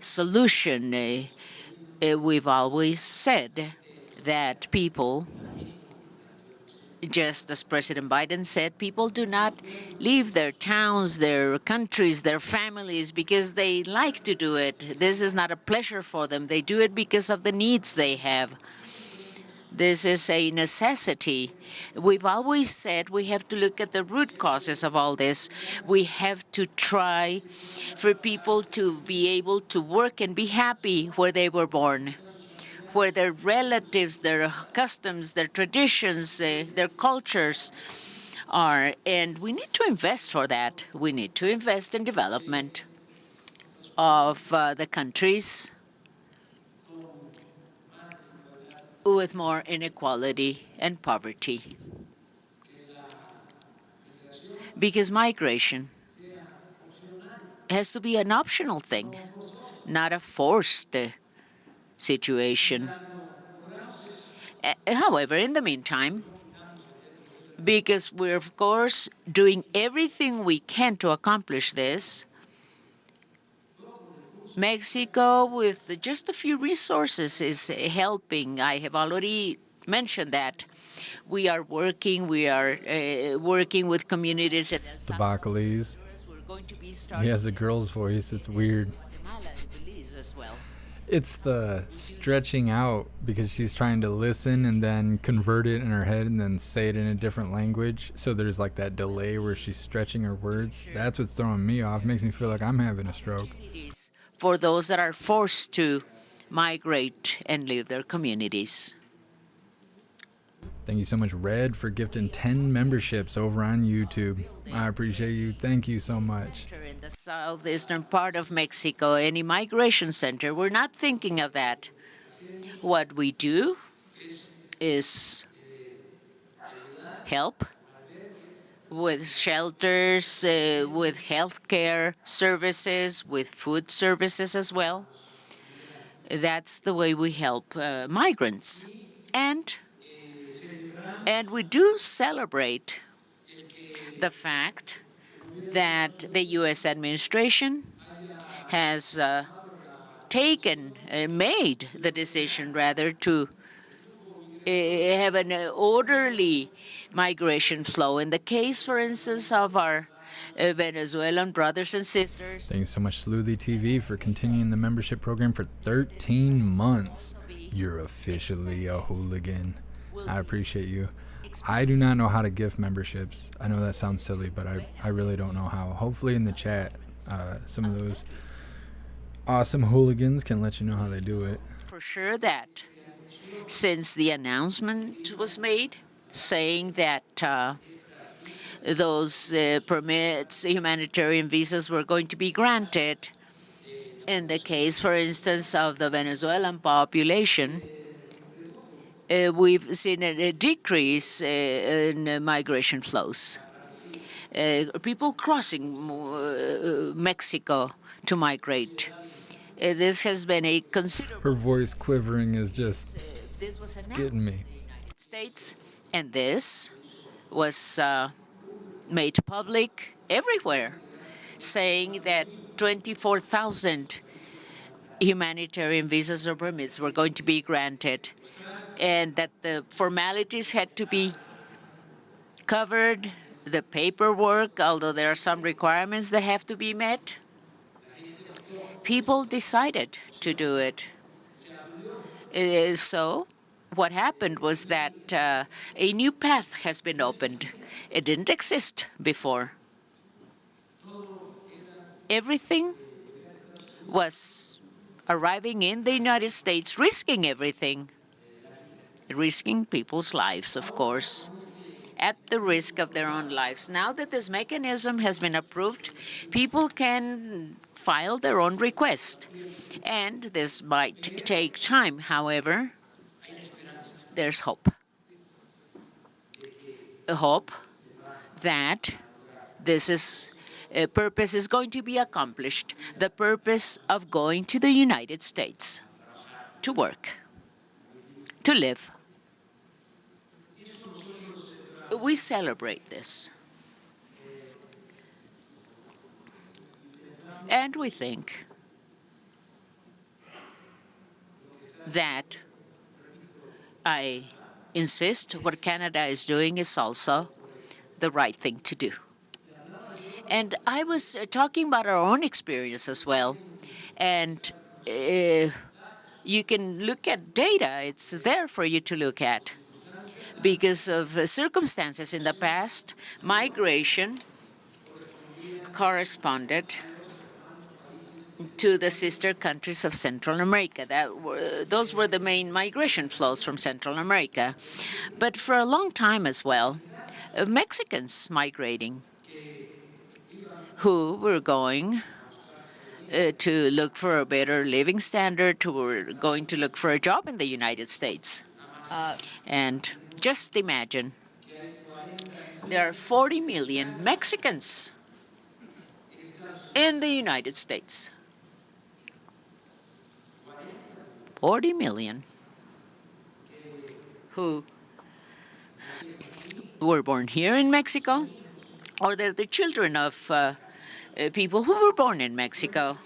solution. We've always said that people, just as President Biden said, people do not leave their towns, their countries, their families because they like to do it. This is not a pleasure for them. They do it because of the needs they have. This is a necessity. We've always said we have to look at the root causes of all this. We have to try for people to be able to work and be happy where they were born, where their relatives, their customs, their traditions, their cultures are. And we need to invest for that. We need to invest in development of the countries with more inequality and poverty. Because migration has to be an optional thing, not a forced situation. However, in the meantime, because we're, of course, doing everything we can to accomplish this, Mexico, with just a few resources, is helping. I have already mentioned that. We are working with communities in El Salvador. He has a girl's voice. It's weird. As well. It's the stretching out because she's trying to listen and then convert it in her head and then say it in a different language. So there's like that delay where she's stretching her words. That's what's throwing me off. Makes me feel like I'm having a stroke. For those that are forced to migrate and leave their communities. Thank you so much, Red, for gifting 10 memberships over on YouTube. I appreciate you. Thank you so much. In the southeastern part of Mexico, any migration center, we're not thinking of that. What we do is help with shelters, with healthcare services, with food services as well. That's the way we help migrants. And we do celebrate the fact that the U.S. administration has made the decision rather to have an orderly migration flow. In the case, for instance, of our Venezuelan brothers and sisters. Thank you so much, Sleuthy TV, for continuing the membership program for 13 months. You're officially a hooligan. I appreciate you. I do not know how to gift memberships. I know that sounds silly, but I really don't know how. Hopefully in the chat, some of those awesome hooligans can let you know how they do it. For sure that since the announcement was made saying that those permits, humanitarian visas were going to be granted, in the case, for instance, of the Venezuelan population, we've seen a decrease in migration flows. People crossing Mexico to migrate. This has been a considerable. Her voice quivering is just this was announced getting me. in the United States, and this was made public everywhere, saying that 24,000 humanitarian visas or permits were going to be granted, and that the formalities had to be covered, the paperwork, although there are some requirements that have to be met. People decided to do it. So what happened was that a new path has been opened. It didn't exist before. Everything was arriving in the United States, risking everything, risking people's lives, of course, at the risk of their own lives. Now that this mechanism has been approved, people can file their own request. And this might take time. However, there's hope. A hope that this purpose is going to be accomplished, the purpose of going to the United States to work, to live. We celebrate this. And we think that, I insist, what Canada is doing is also the right thing to do. And I was talking about our own experience as well. And you can look at data. It's there for you to look at. Because of circumstances in the past, migration corresponded to the sister countries of Central America. Those were the main migration flows from Central America. But for a long time as well, Mexicans migrating who were going to look for a better living standard, who were going to look for a job in the United States. And just imagine, there are 40 million Mexicans in the United States. 40 million who were born here in Mexico, or they're the children of people who were born in Mexico.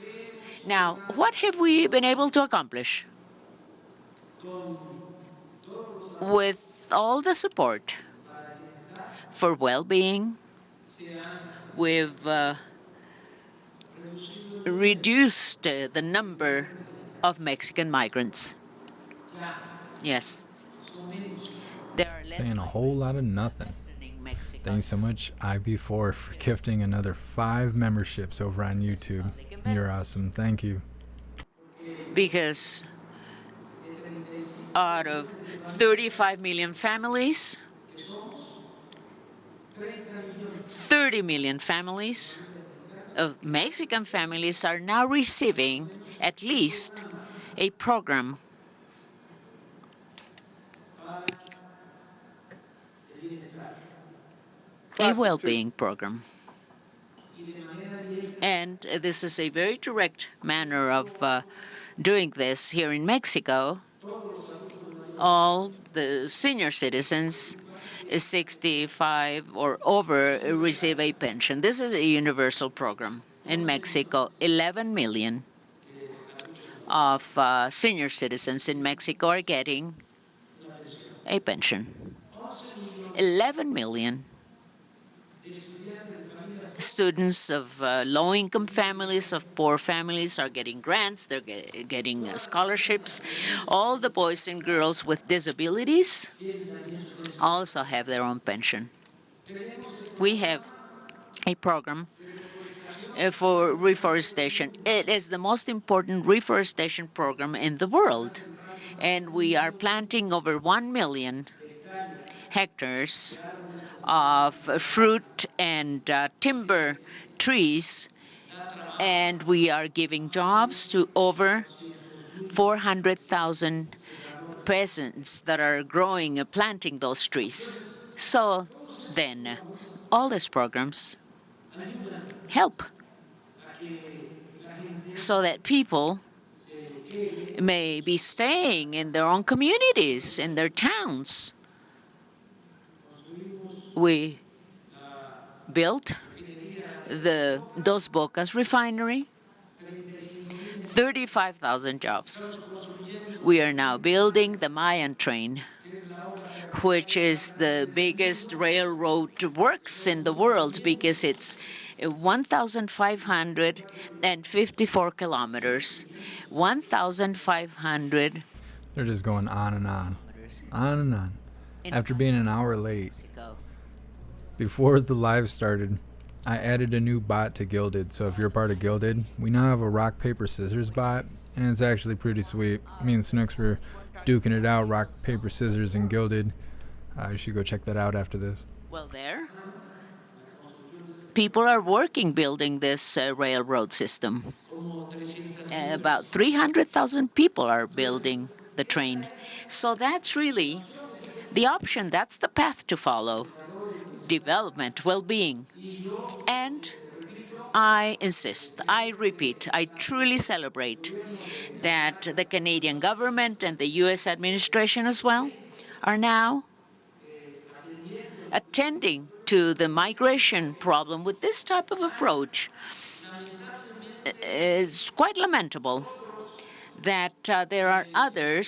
Now, what have we been able to accomplish? With all the support for well-being, we've reduced the number of Mexican migrants. Yes. There are less Saying a whole lot of nothing. abandoning Mexico. Thank you so much, IB4, for gifting another 5 memberships over on YouTube. You're awesome. Thank you. Because out of 35 million families, 30 million families of Mexican families are now receiving at least a program. A well-being program. And this is a very direct manner of doing this here in Mexico. All the senior citizens 65 or over receive a pension. This is a universal program in Mexico. 11 million of senior citizens in Mexico are getting a pension. 11 million students of low-income families, of poor families, are getting grants. They're getting scholarships. All the boys and girls with disabilities also have their own pension. We have a program for reforestation. It is the most important reforestation program in the world. And we are planting over 1 million hectares of fruit and timber trees, and we are giving jobs to over 400,000 peasants that are growing and planting those trees. So then, all these programs help so that people may be staying in their own communities, in their towns. We built the Dos Bocas refinery, 35,000 jobs. We are now building the Mayan train, which is the biggest railroad works in the world because it's 1,554 kilometers. 1,500. They're just going on and on. On and on. After being an hour late. Before the live started, I added a new bot to Gilded, so if you're part of Gilded, we now have a rock, paper, scissors bot, and it's actually pretty sweet. Me and Snooks were duking it out, rock, paper, scissors, and Gilded. You should go check that out after this. Well, there, people are working building this railroad system. About 300,000 people are building the train. So that's really the option, that's the path to follow. Development, well-being. And I insist, I repeat, I truly celebrate that the Canadian government and the U.S. administration as well are now attending to the migration problem with this type of approach. It's quite lamentable that there are other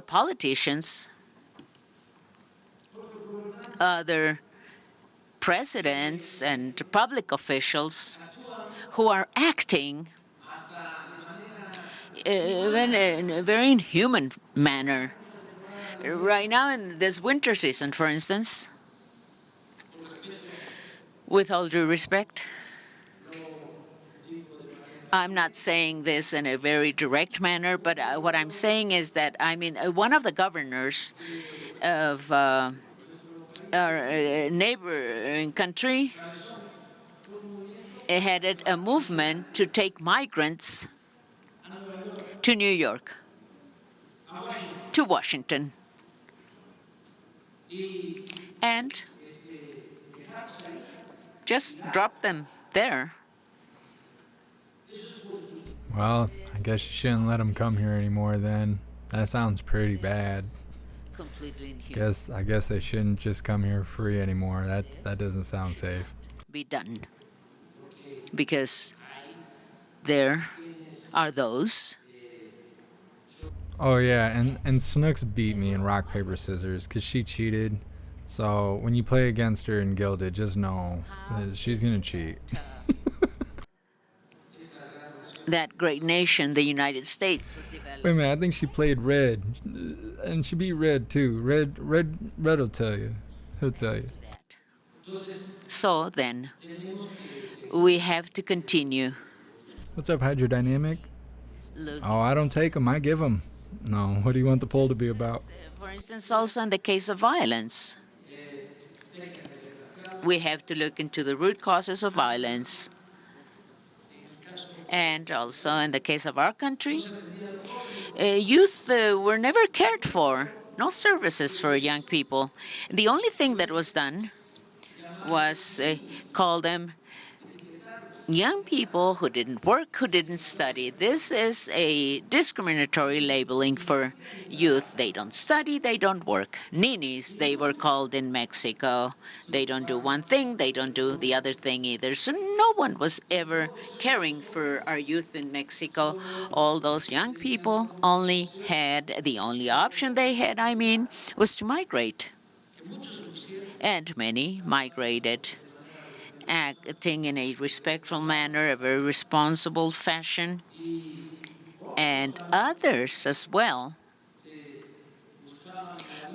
politicians, other presidents and public officials who are acting even in a very inhuman manner. Right now in this winter season, for instance, with all due respect, I'm not saying this in a very direct manner, but what I'm saying is that, one of the governors of our neighboring country headed a movement to take migrants to New York, to Washington, and just drop them there. Well, I guess you shouldn't let them come here anymore then. That sounds pretty bad. Completely inhuman. I guess they shouldn't just come here free anymore. That doesn't sound safe. Be done. Because there are those. Oh yeah, and Snooks beat me in rock, paper, scissors because she cheated. So when you play against her in Gilded, just know that she's gonna cheat. that great nation, the United States, was developed. Wait a minute, I think she played Red, and she beat Red too. Red will tell you. He'll tell you. So then, we have to continue. What's up, Hydrodynamic? Look, Oh, I don't take them, I give them. No, what do you want the poll to be about? for instance, also in the case of violence, we have to look into the root causes of violence. And also in the case of our country, youth were never cared for, no services for young people. The only thing that was done was call them young people who didn't work, who didn't study. This is a discriminatory labeling for youth. They don't study, they don't work. Ninis, they were called in Mexico. They don't do one thing, they don't do the other thing either. So no one was ever caring for our youth in Mexico. All those young people only had, the only option they had, was to migrate. And many migrated, acting in a respectful manner, a very responsible fashion, and others as well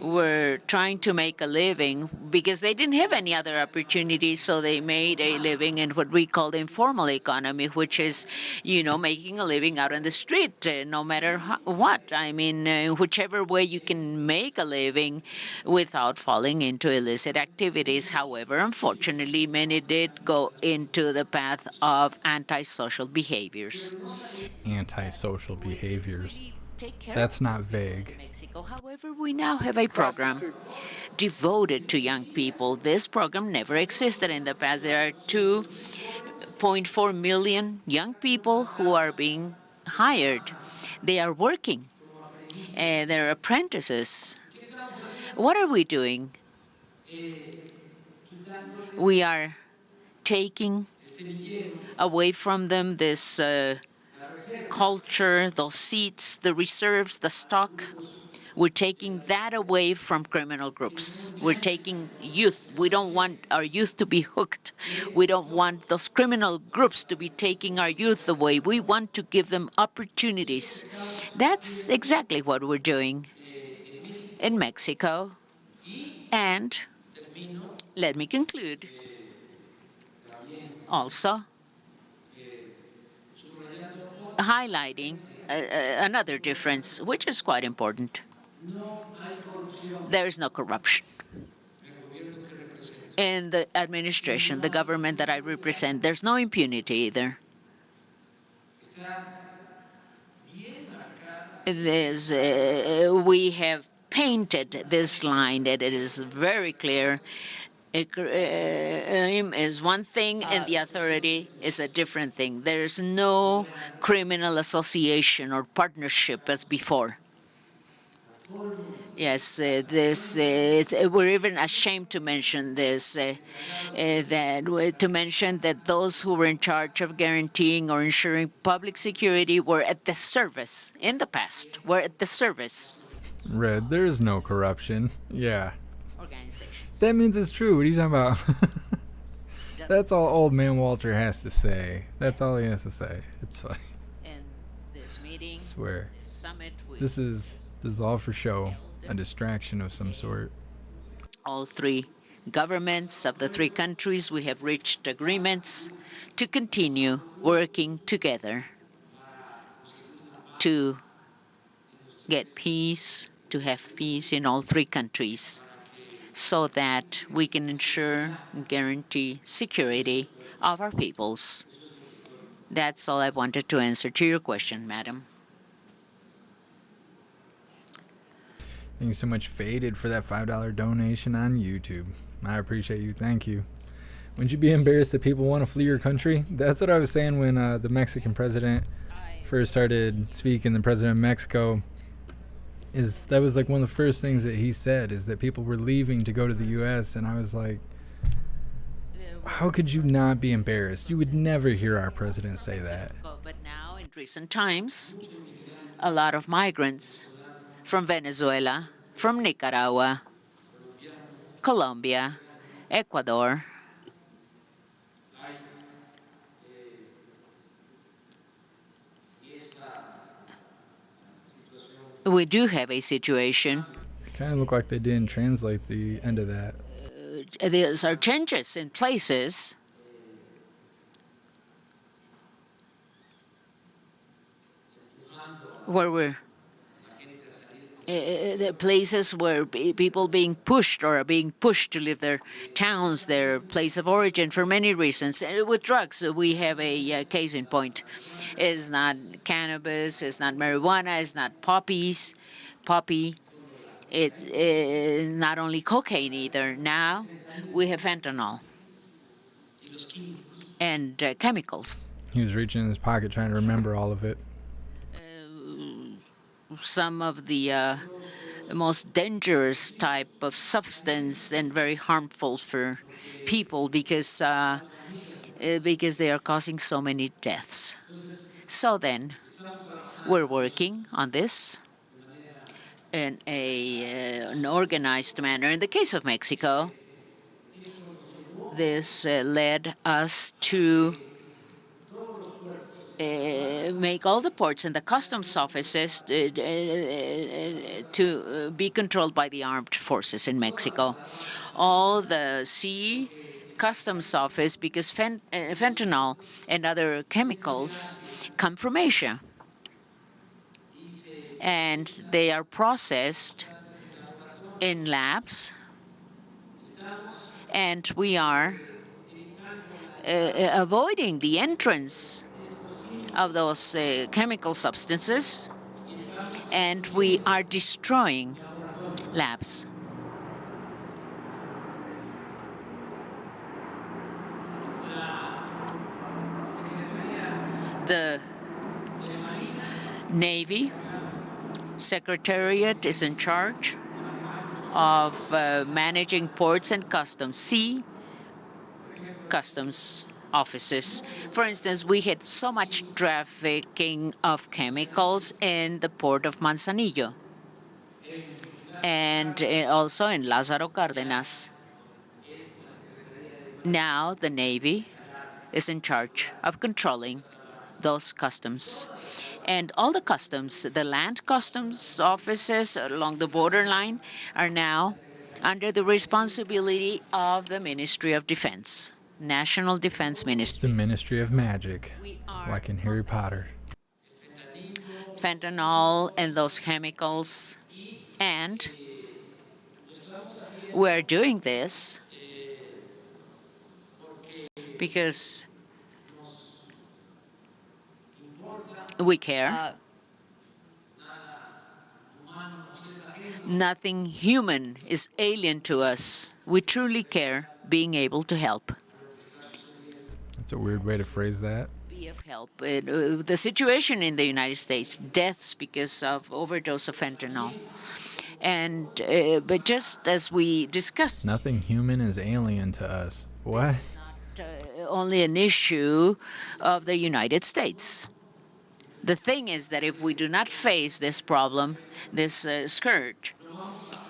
were trying to make a living because they didn't have any other opportunities, so they made a living in what we call the informal economy, which is, making a living out on the street, no matter what. Whichever way you can make a living without falling into illicit activities. However, unfortunately, many did go into the path of antisocial behaviors. Antisocial behaviors. That's not vague. Mexico. However, we now have a program devoted to young people. This program never existed in the past. There are 2.4 million young people who are being hired. They are working. They're apprentices. What are we doing? We are taking away from them this culture, those seats, the reserves, the stock. We're taking that away from criminal groups. We're taking youth. We don't want our youth to be hooked. We don't want those criminal groups to be taking our youth away. We want to give them opportunities. That's exactly what we're doing in Mexico. And let me conclude also highlighting another difference, which is quite important. There is no corruption. In the administration, the government that I represent, there's no impunity either. We have painted this line that it is very clear. Is one thing and the authority is a different thing. There's no criminal association or partnership as before. Yes, we're even ashamed to mention this, to mention that those who were in charge of guaranteeing or ensuring public security were at the service, in the past, were at the service. Red, there is no corruption. Yeah. Organizations. That means it's true. What are you talking about? That's all old man Walter has to say. That's all he has to say. It's funny. In this meeting, I swear. this summit, This is all for show. A distraction of some sort. all three governments of the three countries, we have reached agreements to continue working together to get peace, to have peace in all three countries, so that we can ensure and guarantee security of our peoples. That's all I wanted to answer to your question, madam. Thank you so much, Faded, for that $5 donation on YouTube. I appreciate you. Thank you. Wouldn't you be embarrassed that people want to flee your country? That's what I was saying when the Mexican president first started speaking. The president of Mexico, that was like one of the first things that he said, is that people were leaving to go to the U.S. And I was like, how could you not be embarrassed? You would never hear our president say that. But now, in recent times, a lot of migrants from Venezuela, from Nicaragua, Colombia, Ecuador, we do have a situation. It kind of looked like they didn't translate the end of that. There are changes in places where we're the places where people being pushed or are being pushed to leave their towns, their place of origin for many reasons. With drugs, we have a case in point. It's not cannabis, it's not marijuana, it's not poppy. It's not only cocaine either. Now we have fentanyl and chemicals. He was reaching in his pocket trying to remember all of it. Some of the most dangerous type of substance and very harmful for people because they are causing so many deaths. So then, we're working on this in an organized manner. In the case of Mexico, this led us to make all the ports and the customs offices to be controlled by the armed forces in Mexico. All the sea customs office, because fentanyl and other chemicals come from Asia. And they are processed in labs. And we are avoiding the entrance of those chemical substances, and we are destroying labs. The Navy Secretariat is in charge of managing ports and customs, sea customs offices. For instance, we had so much trafficking of chemicals in the port of Manzanillo and also in Lázaro Cárdenas. Now the Navy is in charge of controlling those customs. And all the customs, the land customs offices along the borderline, are now under the responsibility of the Ministry of Defense. National Defense Ministry. The Ministry of Magic, like in Harry Potter. Fentanyl and those chemicals. And we're doing this because we care. Nothing human is alien to us. We truly care, being able to help. That's a weird way to phrase that. Be of help. The situation in the United States, deaths because of overdose of fentanyl. And but just as we discussed, nothing human is alien to us. What? Not only an issue of the United States. The thing is that if we do not face this problem, this scourge,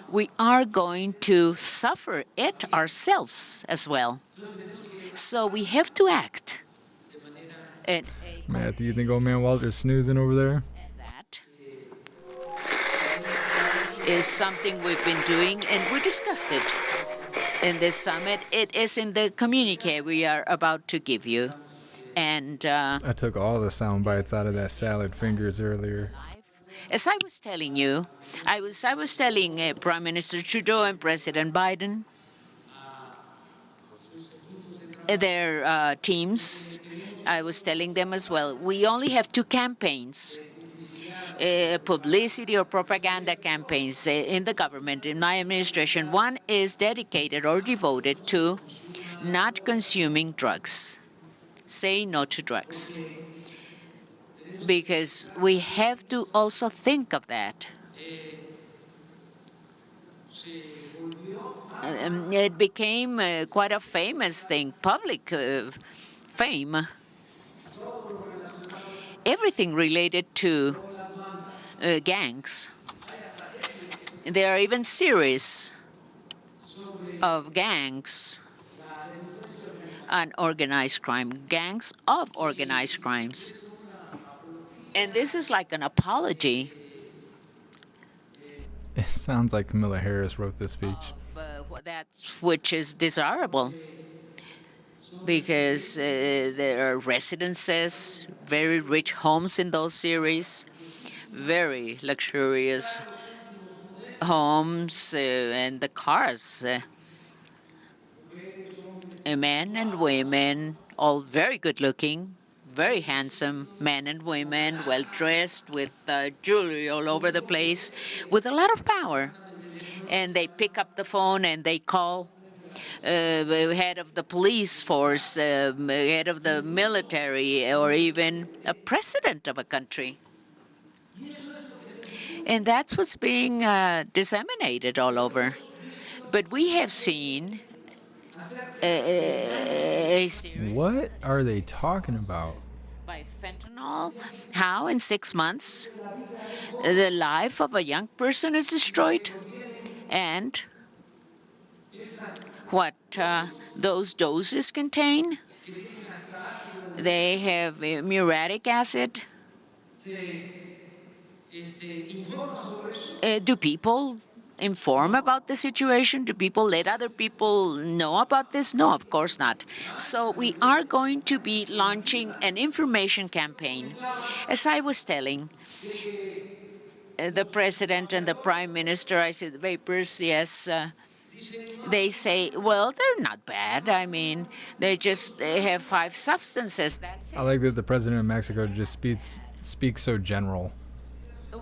we are going to suffer it ourselves as well. So we have to act. Matt, do you think old man Walter's snoozing over there? That is something we've been doing, and we discussed it in this summit. It is in the communique we are about to give you. And I took all the sound bites out of that salad fingers earlier. As I was telling you, I was telling Prime Minister Trudeau and President Biden, their teams, I was telling them as well, we only have two campaigns, publicity or propaganda campaigns in the government, in my administration. One is dedicated or devoted to not consuming drugs. Say no to drugs. Because we have to also think of that. It became quite a famous thing, public fame. Everything related to gangs. There are even series of gangs and organized crime, gangs of organized crimes. And this is like an apology Sounds like Kamala Harris wrote this speech. That which is desirable, because there are residences, very rich homes in those series, very luxurious homes, and the cars. Men and women, all very good looking, very handsome men and women, well dressed, with jewelry all over the place, with a lot of power. And they pick up the phone and they call the head of the police force, head of the military, or even a president of a country. And that's what's being disseminated all over. But we have seen a series What are they talking about? by fentanyl, how in 6 months the life of a young person is destroyed, and what those doses contain. They have muriatic acid. Do people inform about the situation? Do people let other people know about this? No, of course not. So we are going to be launching an information campaign. As I was telling the president and the prime minister, I said, the vapors, yes, they say, well, they're not bad. I mean, they have 5 substances. That's it. I like that the president of Mexico just speaks so general.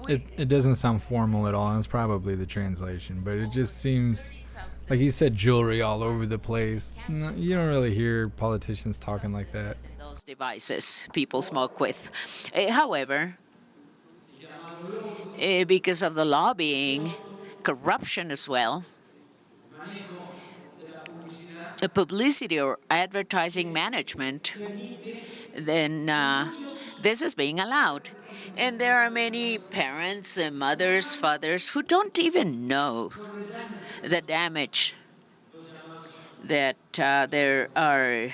It doesn't sound formal at all, and it's probably the translation, but it just seems like he said jewelry all over the place. No, you don't really hear politicians talking like that. Those devices people smoke with. However, because of the lobbying, corruption as well, the publicity or advertising management, then this is being allowed. And there are many parents, mothers, fathers who don't even know the damage that there are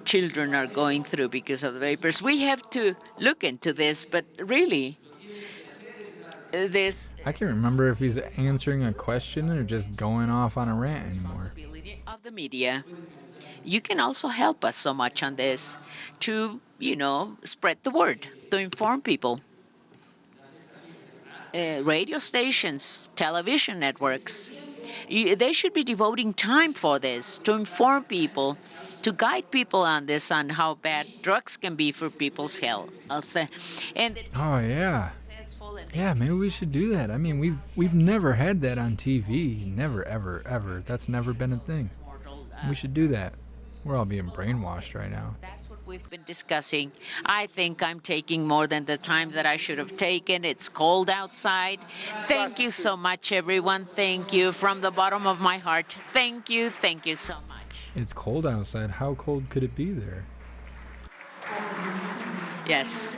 children are going through because of the vapors. We have to look into this, but really, this I can't remember if he's answering a question or just going off on a rant anymore. responsibility of the media. You can also help us so much on this to, spread the word, to inform people. Radio stations, television networks, they should be devoting time for this, to inform people, to guide people on this, on how bad drugs can be for people's health. And Oh yeah. Yeah, maybe we should do that. I mean, we've never had that on TV. Never, ever, ever. That's never been a thing. We should do that. We're all being brainwashed right now. That's what we've been discussing. I think I'm taking more than the time that I should have taken. It's cold outside. Thank you so much, everyone. Thank you from the bottom of my heart. Thank you so much. It's cold outside. How cold could it be there? Yes.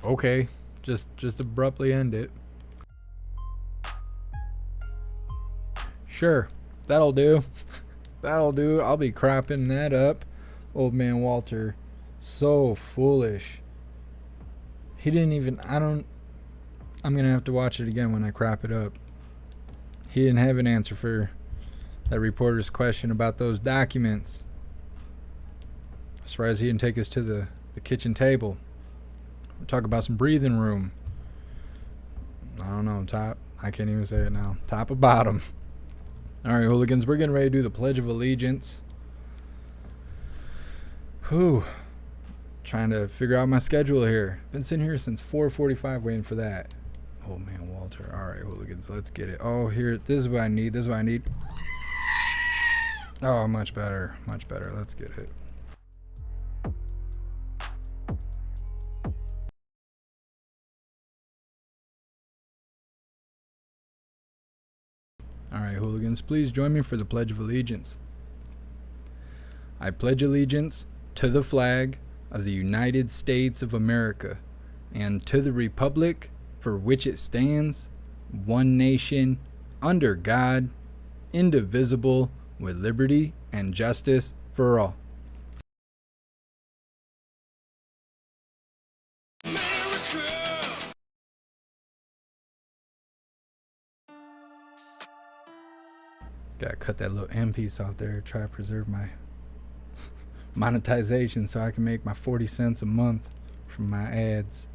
Okay, just abruptly end it. Sure, that'll do. That'll do. I'll be cropping that up. Old man Walter, so foolish. He didn't even, I'm gonna have to watch it again when I crop it up. He didn't have an answer for that reporter's question about those documents. As far as he didn't take us to the kitchen table. We'll talk about some breathing room. I don't know, top. I can't even say it now. Top or bottom. All right, hooligans, we're getting ready to do the Pledge of Allegiance. Whew. Trying to figure out my schedule here. Been sitting here since 4:45 waiting for that. Oh man, Walter. All right, hooligans, let's get it. Oh, here. This is what I need. Oh, much better. Much better. Let's get it. All right, hooligans, please join me for the Pledge of Allegiance. I pledge allegiance to the flag of the United States of America and to the republic for which it stands, one nation, under God, indivisible, with liberty and justice for all. Gotta cut that little M piece off there, try to preserve my monetization so I can make my 40 cents a month from my ads.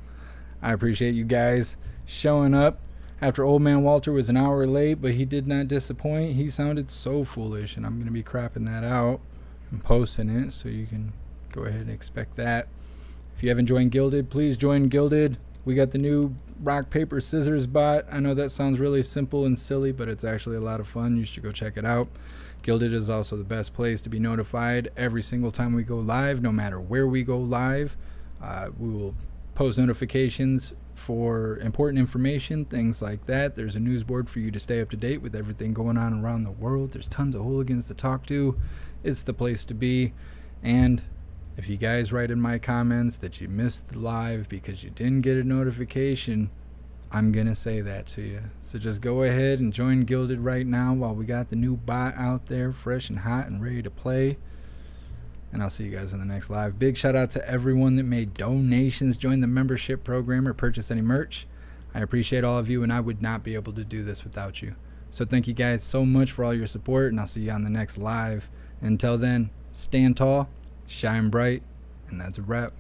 I appreciate you guys showing up after Old Man Walter was an hour late, but he did not disappoint. He sounded so foolish, and I'm going to be crapping that out and posting it, so you can go ahead and expect that. If you haven't joined Gilded, please join Gilded. We got the new rock, paper, scissors bot. I know that sounds really simple and silly, but it's actually a lot of fun. You should go check it out. Gilded is also the best place to be notified every single time we go live, no matter where we go live. We will post notifications for important information, things like that. There's a news board for you to stay up to date with everything going on around the world. There's tons of hooligans to talk to. It's the place to be. And if you guys write in my comments that you missed the live because you didn't get a notification, I'm gonna say that to you. So just go ahead and join Gilded right now while we got the new bot out there, fresh and hot and ready to play. And I'll see you guys in the next live. Big shout out to everyone that made donations, joined the membership program, or purchased any merch. I appreciate all of you, and I would not be able to do this without you. So thank you guys so much for all your support, and I'll see you on the next live. Until then, stand tall, shine bright, and that's a wrap.